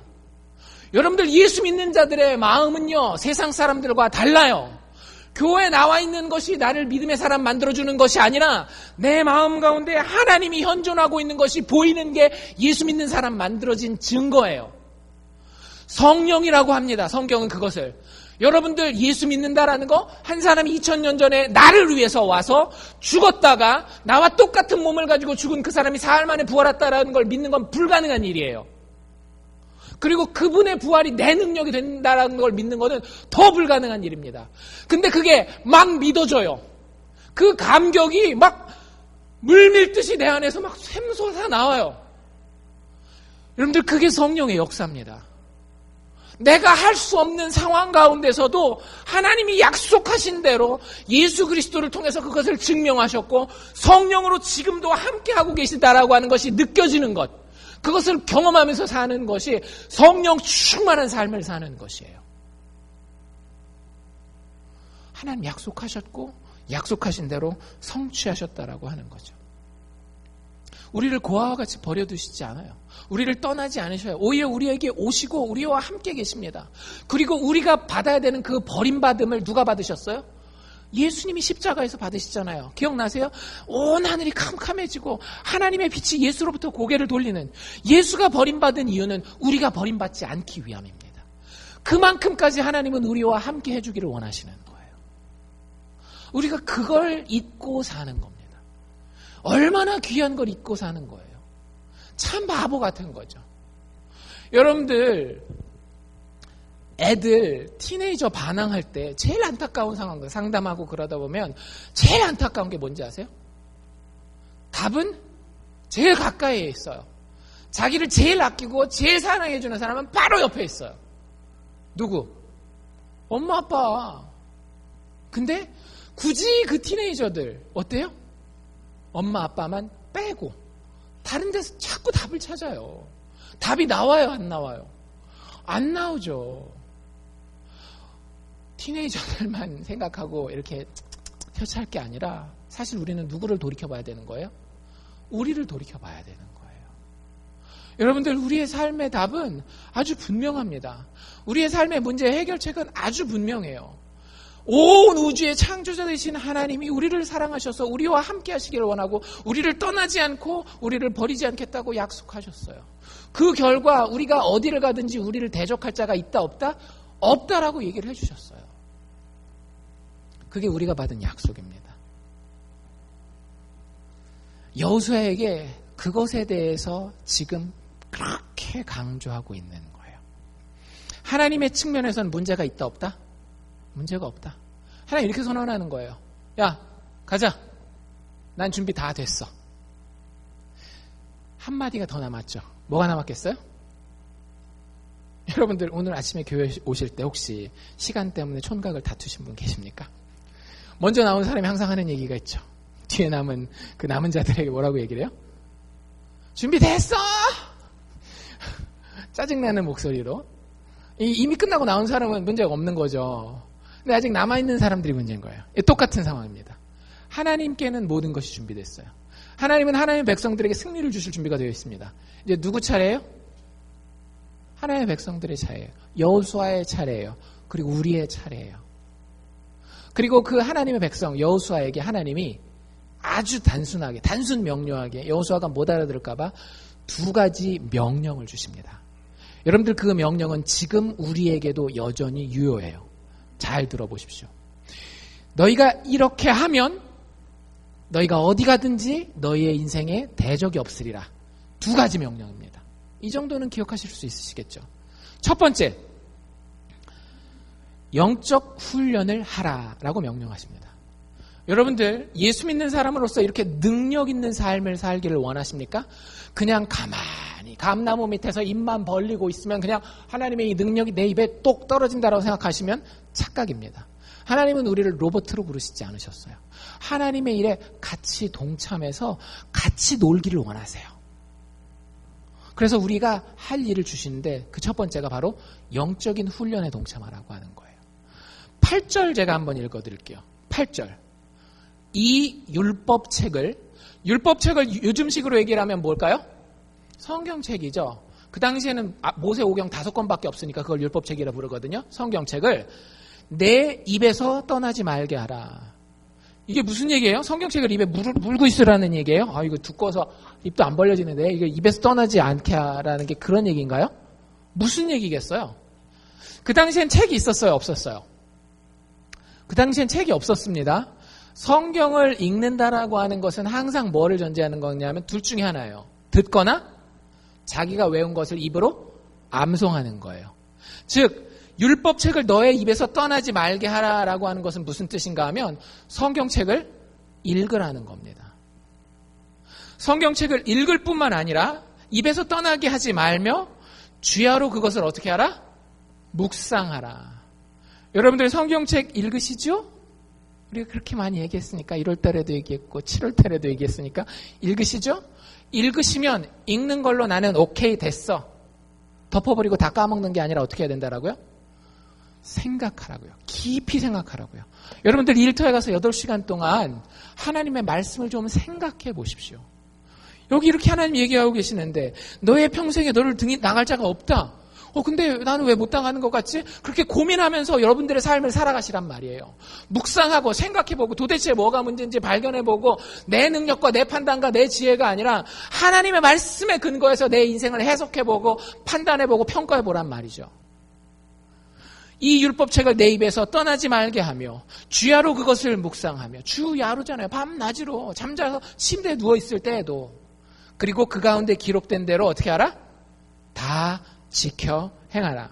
여러분들, 예수 믿는 자들의 마음은요, 세상 사람들과 달라요. 교회에 나와 있는 것이 나를 믿음의 사람 만들어주는 것이 아니라 내 마음 가운데 하나님이 현존하고 있는 것이 보이는 게 예수 믿는 사람 만들어진 증거예요. 성령이라고 합니다. 성경은 그것을. 여러분들, 예수 믿는다라는 거, 한 사람이 2000년 전에 나를 위해서 와서 죽었다가 나와 똑같은 몸을 가지고 죽은 그 사람이 사흘 만에 부활했다라는 걸 믿는 건 불가능한 일이에요. 그리고 그분의 부활이 내 능력이 된다는 걸 믿는 것은 더 불가능한 일입니다. 근데 그게 막 믿어져요. 그 감격이 막 물밀듯이 내 안에서 막 샘솟아 나와요. 여러분들, 그게 성령의 역사입니다. 내가 할 수 없는 상황 가운데서도 하나님이 약속하신 대로 예수 그리스도를 통해서 그것을 증명하셨고, 성령으로 지금도 함께하고 계시다라고 하는 것이 느껴지는 것, 그것을 경험하면서 사는 것이 성령 충만한 삶을 사는 것이에요. 하나님 약속하셨고 약속하신 대로 성취하셨다라고 하는 거죠. 우리를 고아와 같이 버려두시지 않아요. 우리를 떠나지 않으셔요. 오히려 우리에게 오시고 우리와 함께 계십니다. 그리고 우리가 받아야 되는 그 버림받음을 누가 받으셨어요? 예수님이 십자가에서 받으시잖아요. 기억나세요? 온 하늘이 캄캄해지고 하나님의 빛이 예수로부터 고개를 돌리는, 예수가 버림받은 이유는 우리가 버림받지 않기 위함입니다. 그만큼까지 하나님은 우리와 함께 해주기를 원하시는 거예요. 우리가 그걸 잊고 사는 겁니다. 얼마나 귀한 걸 잊고 사는 거예요. 참 바보 같은 거죠. 여러분들, 애들 티네이저 반항할 때 제일 안타까운 상황, 상담하고 그러다 보면 제일 안타까운 게 뭔지 아세요? 답은 제일 가까이에 있어요. 자기를 제일 아끼고 제일 사랑해주는 사람은 바로 옆에 있어요. 누구? 엄마, 아빠. 근데 굳이 그 티네이저들 어때요? 엄마, 아빠만 빼고 다른 데서 자꾸 답을 찾아요. 답이 나와요, 안 나와요? 안 나오죠. 티네이저들만 생각하고 이렇게 협치할 게 아니라 사실 우리는 누구를 돌이켜봐야 되는 거예요? 우리를 돌이켜봐야 되는 거예요. 여러분들, 우리의 삶의 답은 아주 분명합니다. 우리의 삶의 문제의 해결책은 아주 분명해요. 온 우주의 창조자 되신 하나님이 우리를 사랑하셔서 우리와 함께 하시기를 원하고 우리를 떠나지 않고 우리를 버리지 않겠다고 약속하셨어요. 그 결과 우리가 어디를 가든지 우리를 대적할 자가 있다 없다? 없다라고 얘기를 해주셨어요. 그게 우리가 받은 약속입니다. 여호수아에게 그것에 대해서 지금 그렇게 강조하고 있는 거예요. 하나님의 측면에서는 문제가 있다 없다? 문제가 없다. 하나님 이렇게 선언하는 거예요. 야, 가자. 난 준비 다 됐어. 한마디가 더 남았죠. 뭐가 남았겠어요? 여러분들, 오늘 아침에 교회 오실 때 혹시 시간 때문에 촌각을 다투신 분 계십니까? 먼저 나온 사람이 항상 하는 얘기가 있죠. 뒤에 남은 그 남은 자들에게 뭐라고 얘기를 해요? 준비됐어! 짜증나는 목소리로. 이미 끝나고 나온 사람은 문제가 없는 거죠. 근데 아직 남아있는 사람들이 문제인 거예요. 똑같은 상황입니다. 하나님께는 모든 것이 준비됐어요. 하나님은 하나님의 백성들에게 승리를 주실 준비가 되어 있습니다. 이제 누구 차례예요? 하나님의 백성들의 차례예요. 여호수아의 차례예요. 그리고 우리의 차례예요. 그리고 그 하나님의 백성 여호수아에게 하나님이 아주 단순하게, 단순 명료하게, 여호수아가 못 알아들을까봐 2가지 명령을 주십니다. 여러분들 그 명령은 지금 우리에게도 여전히 유효해요. 잘 들어보십시오. 너희가 이렇게 하면 너희가 어디 가든지 너희의 인생에 대적이 없으리라. 2가지 명령입니다. 이 정도는 기억하실 수 있으시겠죠. 첫 번째, 영적 훈련을 하라라고 명령하십니다. 여러분들 예수 믿는 사람으로서 이렇게 능력 있는 삶을 살기를 원하십니까? 그냥 가만히 감나무 밑에서 입만 벌리고 있으면 그냥 하나님의 이 능력이 내 입에 똑 떨어진다고 생각하시면 착각입니다. 하나님은 우리를 로봇으로 부르시지 않으셨어요. 하나님의 일에 같이 동참해서 같이 놀기를 원하세요. 그래서 우리가 할 일을 주시는데 그 첫 번째가 바로 영적인 훈련에 동참하라고 하는 거예요. 8절 제가 한번 읽어드릴게요. 8절. 이 율법책을 요즘식으로 얘기를 하면 뭘까요? 성경책이죠. 그 당시에는 모세 오경 5권밖에 없으니까 그걸 율법책이라 부르거든요. 성경책을 내 입에서 떠나지 말게 하라. 이게 무슨 얘기예요? 성경책을 입에 물고 있으라는 얘기예요? 이거 두꺼워서 입도 안 벌려지는데 이거 입에서 떠나지 않게 하라는 게 그런 얘기인가요? 무슨 얘기겠어요? 그 당시엔 책이 있었어요? 없었어요? 그 당시엔 책이 없었습니다. 성경을 읽는다라고 하는 것은 항상 뭐를 전제하는 거냐면 둘 중에 하나예요. 듣거나 자기가 외운 것을 입으로 암송하는 거예요. 즉 율법책을 너의 입에서 떠나지 말게 하라라고 하는 것은 무슨 뜻인가 하면 성경책을 읽으라는 겁니다. 성경책을 읽을 뿐만 아니라 입에서 떠나게 하지 말며 주야로 그것을 어떻게 하라? 묵상하라. 여러분들 성경책 읽으시죠? 우리가 그렇게 많이 얘기했으니까 1월 달에도 얘기했고 7월 달에도 얘기했으니까 읽으시죠? 읽으시면 읽는 걸로 나는 오케이 됐어. 덮어버리고 다 까먹는 게 아니라 어떻게 해야 된다라고요? 생각하라고요. 깊이 생각하라고요. 여러분들 일터에 가서 8시간 동안 하나님의 말씀을 좀 생각해 보십시오. 여기 이렇게 하나님 얘기하고 계시는데 너의 평생에 너를 등이 나갈 자가 없다. 근데 나는 왜 못 당하는 것 같지? 그렇게 고민하면서 여러분들의 삶을 살아가시란 말이에요. 묵상하고 생각해보고 도대체 뭐가 문제인지 발견해보고 내 능력과 내 판단과 내 지혜가 아니라 하나님의 말씀에 근거해서 내 인생을 해석해보고 판단해보고 평가해보란 말이죠. 이 율법책을 내 입에서 떠나지 말게 하며 주야로 그것을 묵상하며 주야로잖아요. 밤낮으로 잠자서 침대에 누워있을 때에도 그리고 그 가운데 기록된 대로 어떻게 하라? 다 지켜 행하라.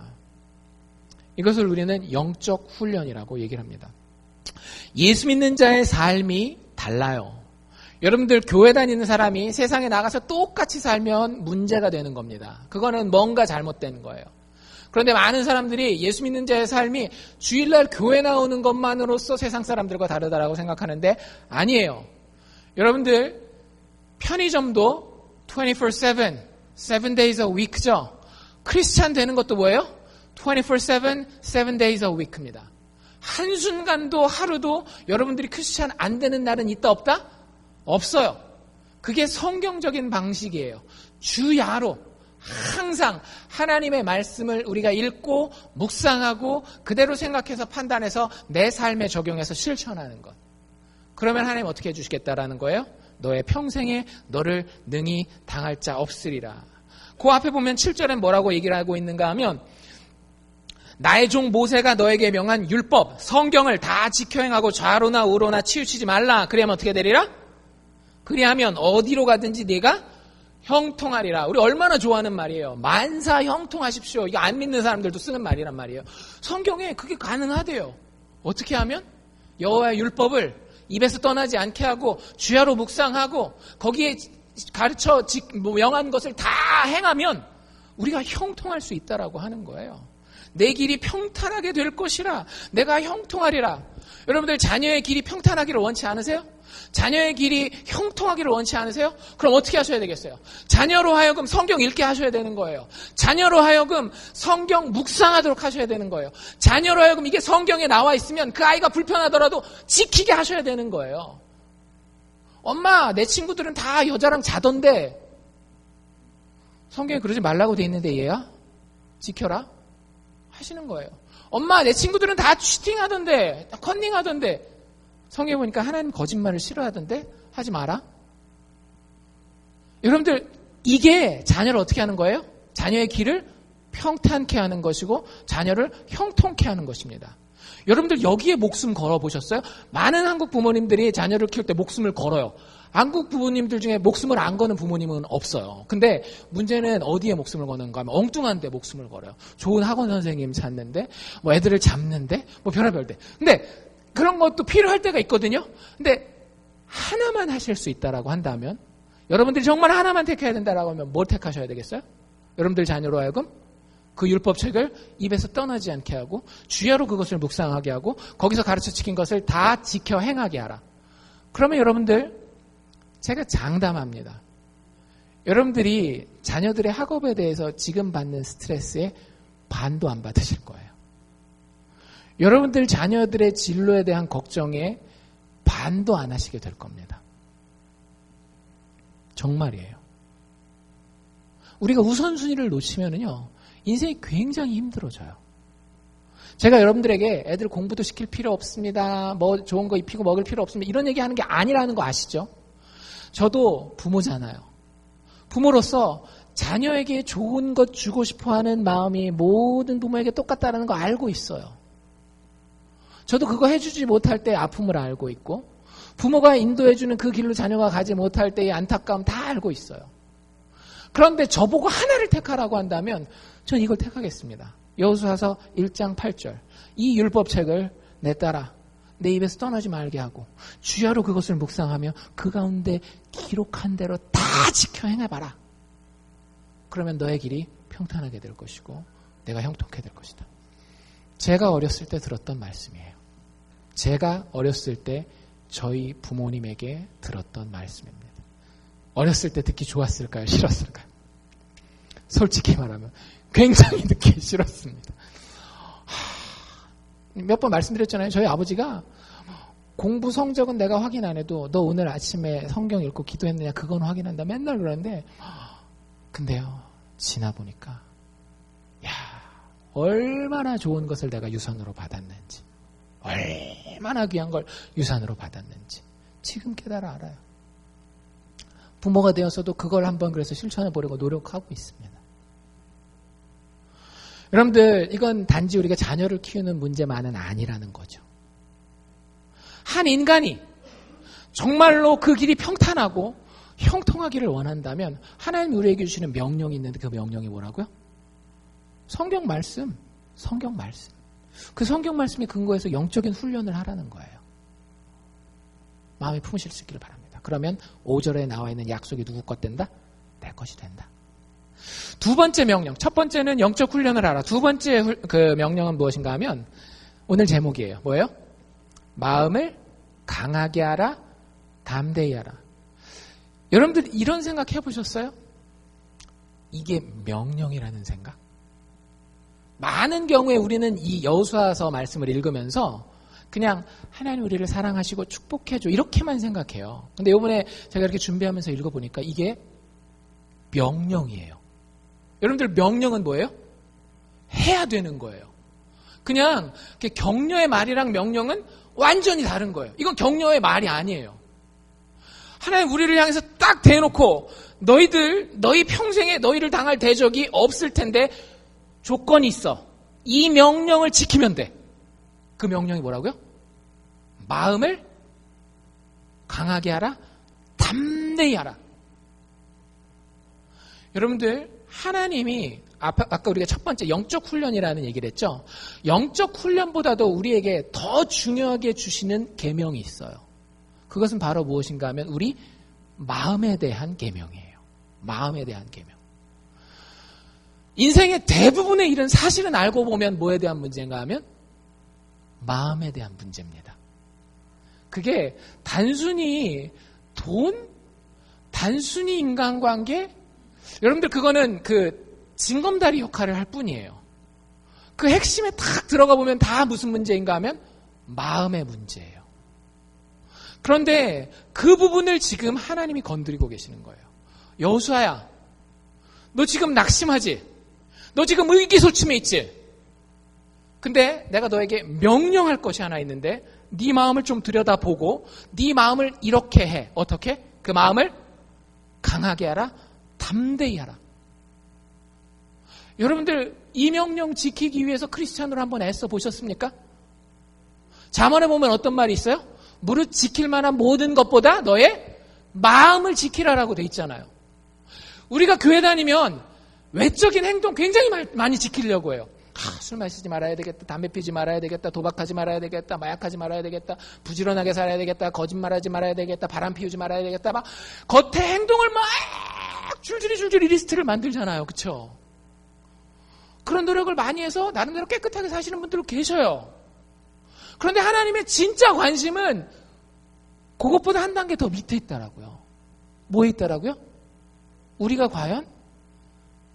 이것을 우리는 영적 훈련이라고 얘기를 합니다. 예수 믿는 자의 삶이 달라요. 여러분들 교회 다니는 사람이 세상에 나가서 똑같이 살면 문제가 되는 겁니다. 그거는 뭔가 잘못된 거예요. 그런데 많은 사람들이 예수 믿는 자의 삶이 주일날 교회 나오는 것만으로서 세상 사람들과 다르다라고 생각하는데 아니에요. 여러분들 편의점도 24/7, 7 days a week죠. 크리스찬 되는 것도 뭐예요? 24/7, 7 days a week입니다. 한순간도 하루도 여러분들이 크리스찬 안 되는 날은 있다 없다? 없어요. 그게 성경적인 방식이에요. 주야로 항상 하나님의 말씀을 우리가 읽고 묵상하고 그대로 생각해서 판단해서 내 삶에 적용해서 실천하는 것. 그러면 하나님 어떻게 해주시겠다라는 거예요? 너의 평생에 너를 능히 당할 자 없으리라. 그 앞에 보면 7절엔 뭐라고 얘기를 하고 있는가 하면 나의 종 모세가 너에게 명한 율법, 성경을 다 지켜 행하고 좌로나 우로나 치우치지 말라. 그래야만 어떻게 되리라? 그리하면 어디로 가든지 네가 형통하리라. 우리 얼마나 좋아하는 말이에요. 만사 형통하십시오. 이거 안 믿는 사람들도 쓰는 말이란 말이에요. 성경에 그게 가능하대요. 어떻게 하면? 여호와의 율법을 입에서 떠나지 않게 하고 주야로 묵상하고 거기에 가르쳐 명한 것을 다 행하면 우리가 형통할 수 있다라고 하는 거예요. 내 길이 평탄하게 될 것이라. 내가 형통하리라. 여러분들 자녀의 길이 평탄하기를 원치 않으세요? 자녀의 길이 형통하기를 원치 않으세요? 그럼 어떻게 하셔야 되겠어요? 자녀로 하여금 성경 읽게 하셔야 되는 거예요. 자녀로 하여금 성경 묵상하도록 하셔야 되는 거예요. 자녀로 하여금 이게 성경에 나와 있으면 그 아이가 불편하더라도 지키게 하셔야 되는 거예요. 엄마, 내 친구들은 다 여자랑 자던데 성경에 그러지 말라고 돼 있는데 얘야? 지켜라? 하시는 거예요. 엄마, 내 친구들은 다 치팅하던데, 컨닝하던데 성경에 보니까 하나님 거짓말을 싫어하던데 하지 마라. 여러분들, 이게 자녀를 어떻게 하는 거예요? 자녀의 길을 평탄케 하는 것이고 자녀를 형통케 하는 것입니다. 여러분들 여기에 목숨 걸어보셨어요? 많은 한국 부모님들이 자녀를 키울 때 목숨을 걸어요. 한국 부모님들 중에 목숨을 안 거는 부모님은 없어요. 근데 문제는 어디에 목숨을 거는가 하면 엉뚱한 데 목숨을 걸어요. 좋은 학원 선생님 찾는데, 뭐 애들을 잡는데, 뭐 별의별 데. 근데 그런 것도 필요할 때가 있거든요. 근데 하나만 하실 수 있다라고 한다면, 여러분들이 정말 하나만 택해야 된다라고 하면 뭘 택하셔야 되겠어요? 여러분들 자녀로 하여금 그 율법책을 입에서 떠나지 않게 하고 주야로 그것을 묵상하게 하고 거기서 가르쳐 지킨 것을 다 지켜 행하게 하라. 그러면 여러분들, 제가 장담합니다. 여러분들이 자녀들의 학업에 대해서 지금 받는 스트레스에 반도 안 받으실 거예요. 여러분들 자녀들의 진로에 대한 걱정에 반도 안 하시게 될 겁니다. 정말이에요. 우리가 우선순위를 놓치면은요, 인생이 굉장히 힘들어져요. 제가 여러분들에게 애들 공부도 시킬 필요 없습니다. 뭐 좋은 거 입히고 먹을 필요 없습니다. 이런 얘기 하는 게 아니라는 거 아시죠? 저도 부모잖아요. 부모로서 자녀에게 좋은 것 주고 싶어 하는 마음이 모든 부모에게 똑같다는 거 알고 있어요. 저도 그거 해주지 못할 때의 아픔을 알고 있고, 부모가 인도해주는 그 길로 자녀가 가지 못할 때의 안타까움 다 알고 있어요. 그런데 저보고 하나를 택하라고 한다면 전 이걸 택하겠습니다. 여호수아서 1장 8절. 이 율법책을 내 딸아, 내 입에서 떠나지 말게 하고 주야로 그것을 묵상하며 그 가운데 기록한 대로 다 지켜 행해봐라. 그러면 너의 길이 평탄하게 될 것이고 내가 형통하게 될 것이다. 제가 어렸을 때 들었던 말씀이에요. 제가 어렸을 때 저희 부모님에게 들었던 말씀입니다. 어렸을 때 듣기 좋았을까요? 싫었을까요? 솔직히 말하면 굉장히 듣기 싫었습니다. 몇 번 말씀드렸잖아요. 저희 아버지가 공부 성적은 내가 확인 안 해도 너 오늘 아침에 성경 읽고 기도했느냐 그건 확인한다 맨날 그러는데, 근데요 지나 보니까 야, 얼마나 좋은 것을 내가 유산으로 받았는지, 얼마나 귀한 걸 유산으로 받았는지 지금 깨달아 알아요. 부모가 되어서도 그걸 한번 그래서 실천해 보려고 노력하고 있습니다. 여러분들, 이건 단지 우리가 자녀를 키우는 문제만은 아니라는 거죠. 한 인간이 정말로 그 길이 평탄하고 형통하기를 원한다면 하나님 우리에게 주시는 명령이 있는데 그 명령이 뭐라고요? 성경 말씀, 성경 말씀. 그 성경 말씀에 근거해서 영적인 훈련을 하라는 거예요. 마음에 품으실 수 있기를 바랍니다. 그러면 5절에 나와 있는 약속이 누구 것 된다? 내 것이 된다. 두 번째 명령, 첫 번째는 영적 훈련을 하라. 두 번째 그 명령은 무엇인가 하면 오늘 제목이에요. 뭐예요? 마음을 강하게 하라, 담대히 하라. 여러분들 이런 생각 해보셨어요? 이게 명령이라는 생각? 많은 경우에 우리는 이 여호수아서 말씀을 읽으면서 그냥 하나님 우리를 사랑하시고 축복해줘 이렇게만 생각해요. 근데 이번에 제가 이렇게 준비하면서 읽어보니까 이게 명령이에요. 여러분들 명령은 뭐예요? 해야 되는 거예요. 그냥 격려의 말이랑 명령은 완전히 다른 거예요. 이건 격려의 말이 아니에요. 하나님 우리를 향해서 딱 대놓고 너희 평생에 너희를 당할 대적이 없을 텐데 조건이 있어. 이 명령을 지키면 돼. 그 명령이 뭐라고요? 마음을 강하게 하라, 담대히 하라. 여러분들, 하나님이 아까 우리가 첫 번째 영적 훈련이라는 얘기를 했죠. 영적 훈련보다도 우리에게 더 중요하게 주시는 계명이 있어요. 그것은 바로 무엇인가 하면 우리 마음에 대한 계명이에요. 마음에 대한 계명. 인생의 대부분의 일은 사실은 알고 보면 뭐에 대한 문제인가 하면 마음에 대한 문제입니다. 그게 단순히 돈? 단순히 인간관계? 여러분들 그거는 그 징검다리 역할을 할 뿐이에요. 그 핵심에 탁 들어가 보면 다 무슨 문제인가 하면 마음의 문제예요. 그런데 그 부분을 지금 하나님이 건드리고 계시는 거예요. 여호수아야, 너 지금 낙심하지? 너 지금 의기소침해 있지? 근데 내가 너에게 명령할 것이 하나 있는데 네 마음을 좀 들여다보고 네 마음을 이렇게 해. 어떻게? 그 마음을 강하게 하라. 담대히 하라. 여러분들 이 명령 지키기 위해서 크리스찬으로 한번 애써 보셨습니까? 잠언에 보면 어떤 말이 있어요? 무릇 지킬 만한 모든 것보다 너의 마음을 지키라라고 돼 있잖아요. 우리가 교회 다니면 외적인 행동 굉장히 많이 지키려고 해요. 술 마시지 말아야 되겠다. 담배 피지 말아야 되겠다. 도박하지 말아야 되겠다. 마약하지 말아야 되겠다. 부지런하게 살아야 되겠다. 거짓말하지 말아야 되겠다. 바람 피우지 말아야 되겠다. 막 겉에 행동을 막 줄줄이 리스트를 만들잖아요. 그렇죠? 그런 노력을 많이 해서 나름대로 깨끗하게 사시는 분들 계셔요. 그런데 하나님의 진짜 관심은 그것보다 한 단계 더 밑에 있더라고요. 뭐에 있더라고요? 우리가 과연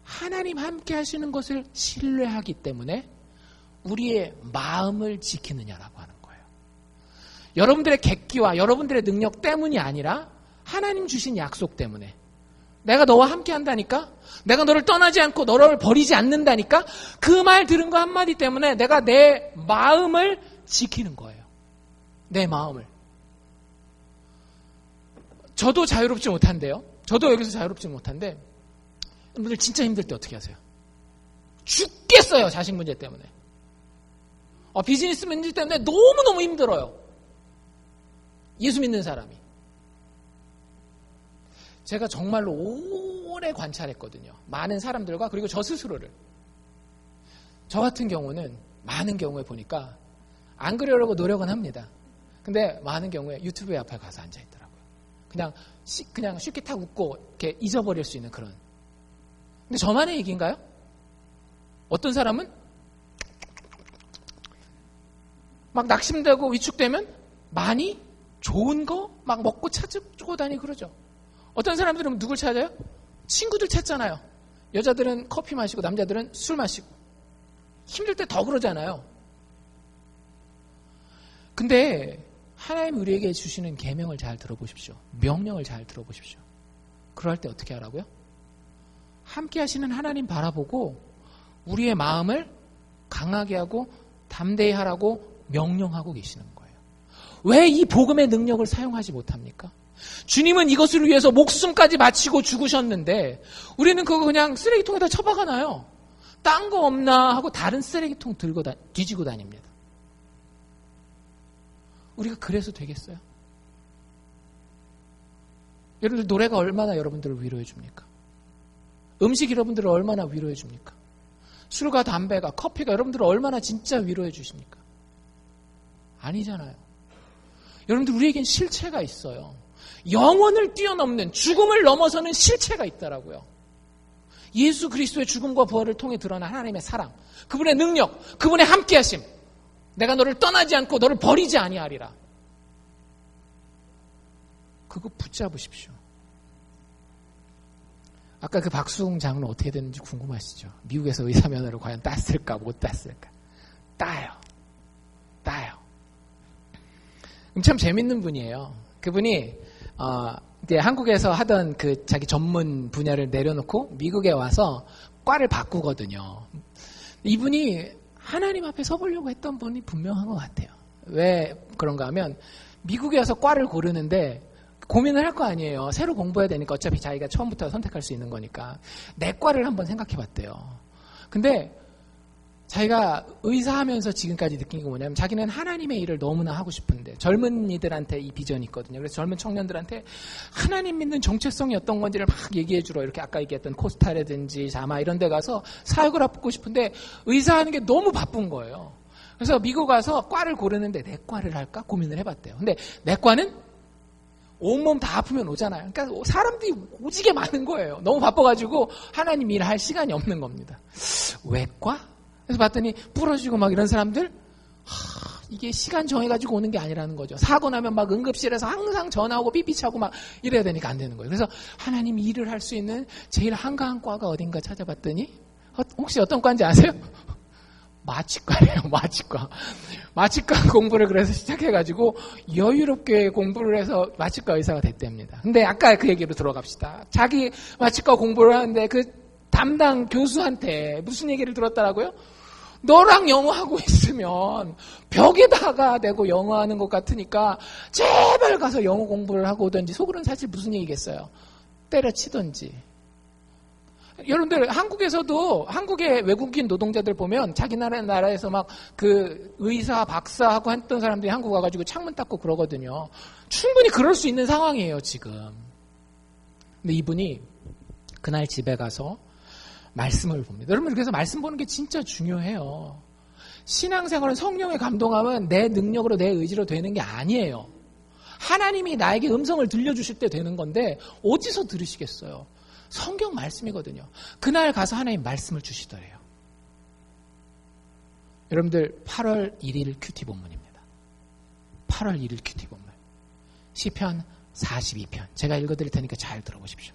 하나님 함께 하시는 것을 신뢰하기 때문에 우리의 마음을 지키느냐라고 하는 거예요. 여러분들의 객기와 여러분들의 능력 때문이 아니라 하나님 주신 약속 때문에 내가 너와 함께 한다니까? 내가 너를 떠나지 않고 너를 버리지 않는다니까? 그 말 들은 거 한마디 때문에 내가 내 마음을 지키는 거예요. 내 마음을. 저도 자유롭지 못한데요. 저도 여기서 자유롭지 못한데 여러분들 진짜 힘들 때 어떻게 하세요? 죽겠어요. 자식 문제 때문에. 비즈니스 문제 때문에 너무너무 힘들어요. 예수 믿는 사람이. 제가 정말로 오래 관찰했거든요. 많은 사람들과 그리고 저 스스로를. 저 같은 경우는 많은 경우에 보니까 안 그러려고 노력은 합니다. 근데 많은 경우에 유튜브에 앞에 가서 앉아있더라고요. 그냥 쉽게 탁 웃고 이렇게 잊어버릴 수 있는 그런. 근데 저만의 얘기인가요? 어떤 사람은 막 낙심되고 위축되면 많이 좋은 거 막 먹고 찾고 다니고 그러죠. 어떤 사람들은 누굴 찾아요? 친구들 찾잖아요. 여자들은 커피 마시고 남자들은 술 마시고. 힘들 때 더 그러잖아요. 근데 하나님 우리에게 주시는 계명을 잘 들어보십시오. 명령을 잘 들어보십시오. 그럴 때 어떻게 하라고요? 함께 하시는 하나님 바라보고 우리의 마음을 강하게 하고 담대히 하라고 명령하고 계시는 거예요. 왜 이 복음의 능력을 사용하지 못합니까? 주님은 이것을 위해서 목숨까지 바치고 죽으셨는데 우리는 그거 그냥 쓰레기통에다 처박아 놔요. 딴 거 없나 하고 다른 쓰레기통 들고 뒤지고 다닙니다. 우리가 그래서 되겠어요? 여러분들 노래가 얼마나 여러분들을 위로해 줍니까? 음식이 여러분들을 얼마나 위로해 줍니까? 술과 담배가 커피가 여러분들을 얼마나 진짜 위로해 주십니까? 아니잖아요. 여러분들 우리에겐 실체가 있어요. 영혼을 뛰어넘는 죽음을 넘어서는 실체가 있더라고요. 예수 그리스도의 죽음과 부활을 통해 드러난 하나님의 사랑, 그분의 능력, 그분의 함께하심. 내가 너를 떠나지 않고 너를 버리지 아니하리라. 그거 붙잡으십시오. 아까 그 박수홍 장로 어떻게 됐는지 궁금하시죠? 미국에서 의사 면허를 과연 땄을까 못 땄을까? 따요. 참 재밌는 분이에요. 그분이 이제 한국에서 하던 그 자기 전문 분야를 내려놓고 미국에 와서 과를 바꾸거든요. 이분이 하나님 앞에 서보려고 했던 분이 분명한 것 같아요. 왜 그런가 하면 미국에 와서 과를 고르는데 고민을 할 거 아니에요. 새로 공부해야 되니까 어차피 자기가 처음부터 선택할 수 있는 거니까. 내 과를 한번 생각해 봤대요. 근데 자기가 의사하면서 지금까지 느낀 게 뭐냐면 자기는 하나님의 일을 너무나 하고 싶은데 젊은이들한테 이 비전이 있거든요. 그래서 젊은 청년들한테 하나님 믿는 정체성이 어떤 건지를 막 얘기해 주러 이렇게 아까 얘기했던 코스타라든지 자마 이런 데 가서 사역을 하고 싶은데 의사하는 게 너무 바쁜 거예요. 그래서 미국 와서 과를 고르는데 내 과를 할까 고민을 해봤대요. 근데 내 과는 온몸 다 아프면 오잖아요. 그러니까 사람들이 오지게 많은 거예요. 너무 바빠가지고 하나님 일을 할 시간이 없는 겁니다. 외과? 그래서 봤더니 부러지고 막 이런 사람들 이게 시간 정해가지고 오는 게 아니라는 거죠. 사고 나면 막 응급실에서 항상 전화오고 삐삐차고 막 이래야 되니까 안 되는 거예요. 그래서 하나님이 일을 할 수 있는 제일 한가한 과가 어딘가 찾아봤더니 혹시 어떤 과인지 아세요? 마취과래요. 마취과 공부를 그래서 시작해가지고 여유롭게 공부를 해서 마취과 의사가 됐답니다. 근데 아까 그 얘기로 들어갑시다. 자기 마취과 공부를 하는데 그 담당 교수한테 무슨 얘기를 들었더라고요? 너랑 영어하고 있으면 벽에다가 대고 영어하는 것 같으니까 제발 가서 영어 공부를 하고 오든지, 속으로는 사실 무슨 얘기겠어요? 때려치든지. 여러분들 한국에서도 한국의 외국인 노동자들 보면 자기 나라에서 막 그 의사 박사하고 했던 사람들이 한국 와가지고 창문 닫고 그러거든요. 충분히 그럴 수 있는 상황이에요 지금. 근데 이분이 그날 집에 가서 말씀을 봅니다. 여러분 그래서 말씀 보는 게 진짜 중요해요. 신앙생활은 성령의 감동함은 내 능력으로 내 의지로 되는 게 아니에요. 하나님이 나에게 음성을 들려주실 때 되는 건데 어디서 들으시겠어요? 성경 말씀이거든요. 그날 가서 하나님 말씀을 주시더래요. 여러분들 8월 1일 큐티 본문입니다. 8월 1일 큐티 본문. 시편 42편. 제가 읽어드릴 테니까 잘 들어보십시오.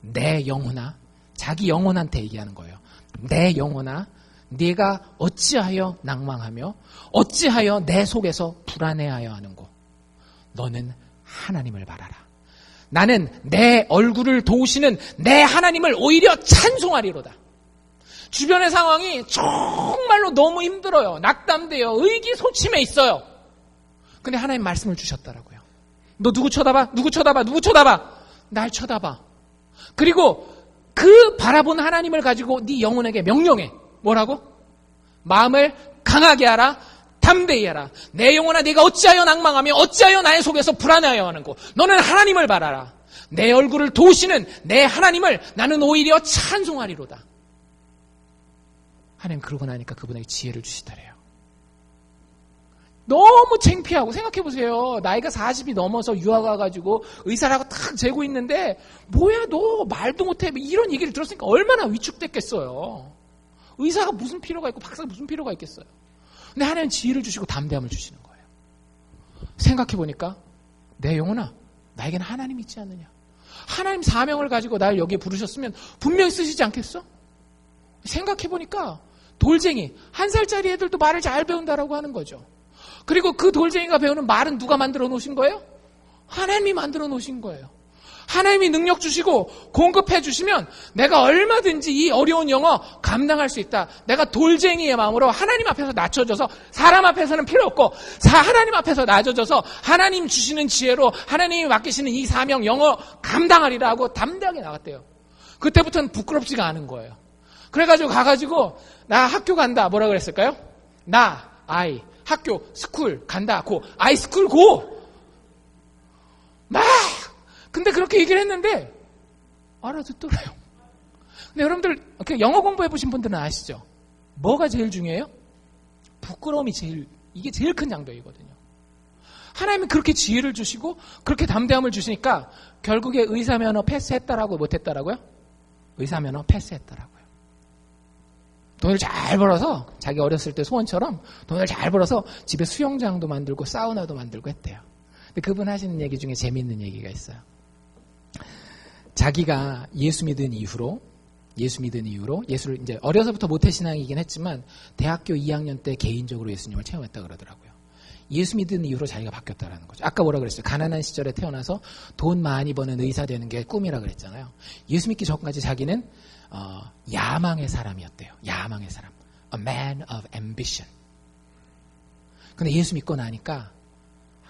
내 영혼아, 자기 영혼한테 얘기하는 거예요. 내 영혼아, 네가 어찌하여 낭망하며 어찌하여 내 속에서 불안해하여 하는고. 너는 하나님을 바라라. 나는 내 얼굴을 도우시는 내 하나님을 오히려 찬송하리로다. 주변의 상황이 정말로 너무 힘들어요. 낙담돼요. 의기소침해 있어요. 근데 하나님 말씀을 주셨더라고요. 너 누구 쳐다봐? 누구 쳐다봐? 누구 쳐다봐? 날 쳐다봐. 그리고 그 바라본 하나님을 가지고 네 영혼에게 명령해. 뭐라고? 마음을 강하게 하라. 담대히 하라. 내 영혼아 네가 어찌하여 낭망하며 어찌하여 나의 속에서 불안해하여 하는고. 너는 하나님을 바라라. 내 얼굴을 도우시는 내 하나님을 나는 오히려 찬송하리로다. 하나님 그러고 나니까 그분에게 지혜를 주시더래요. 너무 창피하고 생각해보세요. 나이가 40이 넘어서 유학 와가지고 의사라고 탁 재고 있는데 뭐야 너 말도 못해 이런 얘기를 들었으니까 얼마나 위축됐겠어요. 의사가 무슨 필요가 있고 박사가 무슨 필요가 있겠어요. 근데 하나님 지혜를 주시고 담대함을 주시는 거예요. 생각해보니까 내 영혼아 나에게는 하나님이 있지 않느냐. 하나님 사명을 가지고 날 여기에 부르셨으면 분명히 쓰시지 않겠어? 생각해보니까 돌쟁이 1살짜리 애들도 말을 잘 배운다라고 하는 거죠. 그리고 그 돌쟁이가 배우는 말은 누가 만들어 놓으신 거예요? 하나님이 만들어 놓으신 거예요. 하나님이 능력 주시고 공급해 주시면 내가 얼마든지 이 어려운 영어 감당할 수 있다. 내가 돌쟁이의 마음으로 하나님 앞에서 낮춰져서 사람 앞에서는 필요 없고 하나님 앞에서 낮아져서 하나님 주시는 지혜로 하나님이 맡기시는 이 사명 영어 감당하리라 하고 담대하게 나갔대요. 그때부터는 부끄럽지가 않은 거예요. 그래가지고 가가지고 나 학교 간다. 뭐라 그랬을까요? 나 아이 학교 스쿨 간다. 고 아이 스쿨 고 막 근데 그렇게 얘기를 했는데 알아듣더래요. 근데 여러분들 영어 공부해보신 분들은 아시죠? 뭐가 제일 중요해요? 부끄러움이 이게 제일 큰 장벽이거든요. 하나님이 그렇게 지혜를 주시고 그렇게 담대함을 주시니까 결국에 의사면허 패스했다라고 못했다라고요? 의사면허 패스했다라고요. 돈을 잘 벌어서 자기 어렸을 때 소원처럼 돈을 잘 벌어서 집에 수영장도 만들고 사우나도 만들고 했대요. 근데 그분 하시는 얘기 중에 재미있는 얘기가 있어요. 자기가 예수 믿은 이후로 예수를 이제 어려서부터 모태신앙이긴 했지만 대학교 2학년 때 개인적으로 예수님을 체험했다 그러더라고요. 예수 믿은 이후로 자기가 바뀌었다라는 거죠. 아까 뭐라 그랬어요? 가난한 시절에 태어나서 돈 많이 버는 의사 되는 게 꿈이라 그랬잖아요. 예수 믿기 전까지 자기는 야망의 사람이었대요. 야망의 사람. A man of ambition. 근데 예수 믿고 나니까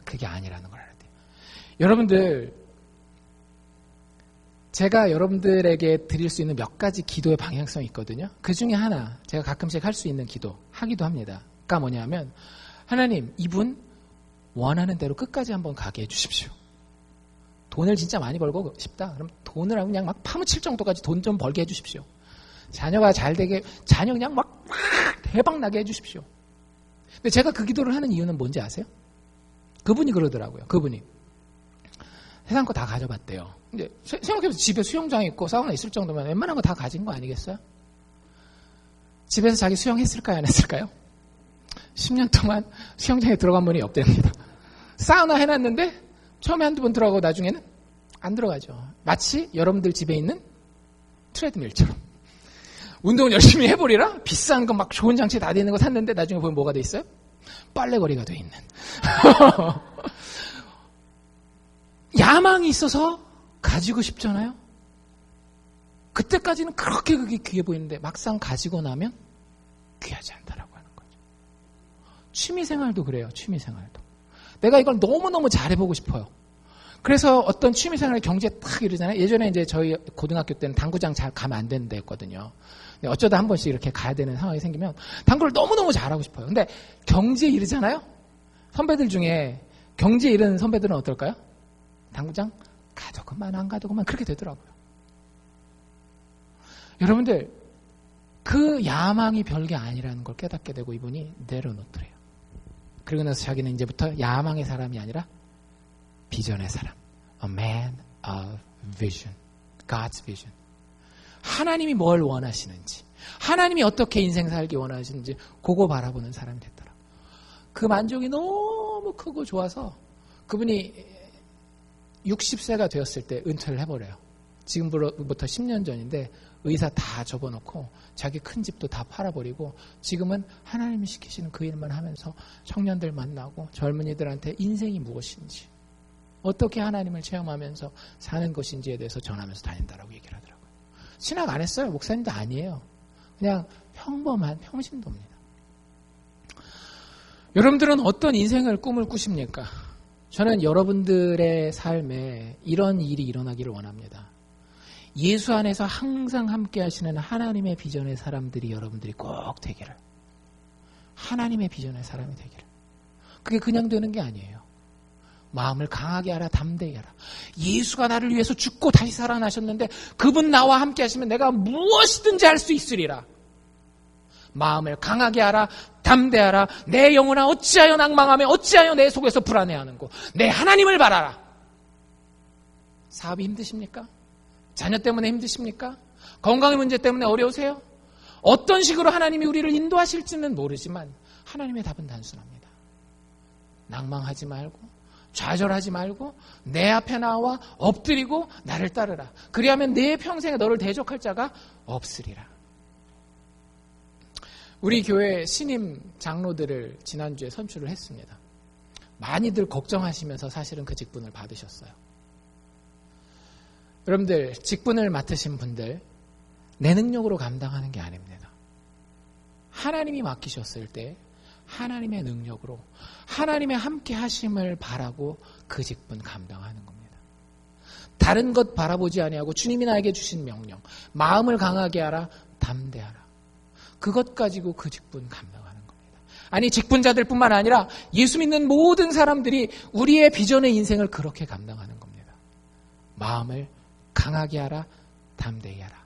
그게 아니라는 걸 알았대요. 여러분들 제가 여러분들에게 드릴 수 있는 몇 가지 기도의 방향성이 있거든요. 그 중에 하나 제가 가끔씩 할 수 있는 기도 하기도 합니다. 그러니까 뭐냐면 하나님 이분 원하는 대로 끝까지 한번 가게 해주십시오. 돈을 진짜 많이 벌고 싶다. 그럼 돈을 그냥 막 파묻힐 정도까지 돈 좀 벌게 해주십시오. 자녀가 잘 되게 자녀 그냥 막 대박 나게 해주십시오. 근데 제가 그 기도를 하는 이유는 뭔지 아세요? 그분이 그러더라고요. 그분이 세상 거 다 가져봤대요. 이제 생각해보세요. 집에 수영장 있고 사우나 있을 정도면 웬만한 거 다 가진 거 아니겠어요? 집에서 자기 수영했을까요? 안 했을까요? 10년 동안 수영장에 들어간 분이 없답니다. 사우나 해놨는데 처음에 한두 번 들어가고 나중에는 안 들어가죠. 마치 여러분들 집에 있는 트레드밀처럼. 운동을 열심히 해보리라 비싼 거 막 좋은 장치 다 돼 있는 거 샀는데 나중에 보면 뭐가 돼 있어요? 빨래거리가 돼 있는. 야망이 있어서 가지고 싶잖아요. 그때까지는 그렇게 그게 귀해 보이는데 막상 가지고 나면 귀하지 않다라고 하는 거죠. 취미생활도 그래요. 취미생활도. 내가 이걸 너무너무 잘해보고 싶어요. 그래서 어떤 취미생활에 경제에 딱 이러잖아요. 예전에 이제 저희 고등학교 때는 당구장 잘 가면 안 되는 데였거든요. 어쩌다 한 번씩 이렇게 가야 되는 상황이 생기면 당구를 너무너무 잘하고 싶어요. 근데 경제에 이르잖아요. 선배들 중에 경제에 이르는 선배들은 어떨까요? 당구장 가도 그만 안 가도 그만 그렇게 되더라고요. 여러분들 그 야망이 별게 아니라는 걸 깨닫게 되고 이분이 내려놓더래요. 그리고 나서 자기는 이제부터 야망의 사람이 아니라 비전의 사람. A man of vision. God's vision. 하나님이 뭘 원하시는지, 하나님이 어떻게 인생 살기 원하시는지 그거 바라보는 사람이 됐더라고요. 그 만족이 너무 크고 좋아서 그분이 60세가 되었을 때 은퇴를 해버려요. 지금부터 10년 전인데 의사 다 접어놓고 자기 큰 집도 다 팔아버리고 지금은 하나님이 시키시는 그 일만 하면서 청년들 만나고 젊은이들한테 인생이 무엇인지 어떻게 하나님을 체험하면서 사는 것인지에 대해서 전하면서 다닌다라고 얘기를 하더라고요. 신학 안 했어요. 목사님도 아니에요. 그냥 평범한 평신도입니다. 여러분들은 어떤 인생을 꿈을 꾸십니까? 저는 여러분들의 삶에 이런 일이 일어나기를 원합니다. 예수 안에서 항상 함께 하시는 하나님의 비전의 사람들이 여러분들이 꼭 되기를. 하나님의 비전의 사람이 되기를. 그게 그냥 되는 게 아니에요. 마음을 강하게 하라, 담대히 하라. 예수가 나를 위해서 죽고 다시 살아나셨는데 그분 나와 함께 하시면 내가 무엇이든지 할 수 있으리라. 마음을 강하게 하라, 담대하라. 내 영혼아 어찌하여 낭망하며 어찌하여 내 속에서 불안해하는고. 내 하나님을 바라라. 사업이 힘드십니까? 자녀 때문에 힘드십니까? 건강의 문제 때문에 어려우세요? 어떤 식으로 하나님이 우리를 인도하실지는 모르지만 하나님의 답은 단순합니다. 낭망하지 말고 좌절하지 말고 내 앞에 나와 엎드리고 나를 따르라. 그리하면 내 평생에 너를 대적할 자가 없으리라. 우리 교회 신임 장로들을 지난주에 선출을 했습니다. 많이들 걱정하시면서 사실은 그 직분을 받으셨어요. 여러분들 직분을 맡으신 분들 내 능력으로 감당하는 게 아닙니다. 하나님이 맡기셨을 때 하나님의 능력으로 하나님의 함께 하심을 바라고 그 직분 감당하는 겁니다. 다른 것 바라보지 아니하고 주님이 나에게 주신 명령, 마음을 강하게 하라, 담대하라. 그것 가지고 그 직분 감당하는 겁니다. 아니 직분자들 뿐만 아니라 예수 믿는 모든 사람들이 우리의 비전의 인생을 그렇게 감당하는 겁니다. 마음을 강하게 하라, 담대히 하라.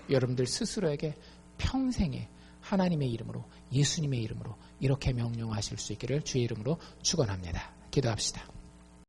여러분들 스스로에게 평생에 하나님의 이름으로, 예수님의 이름으로 이렇게 명령하실 수 있기를 주의 이름으로 축원합니다. 기도합시다.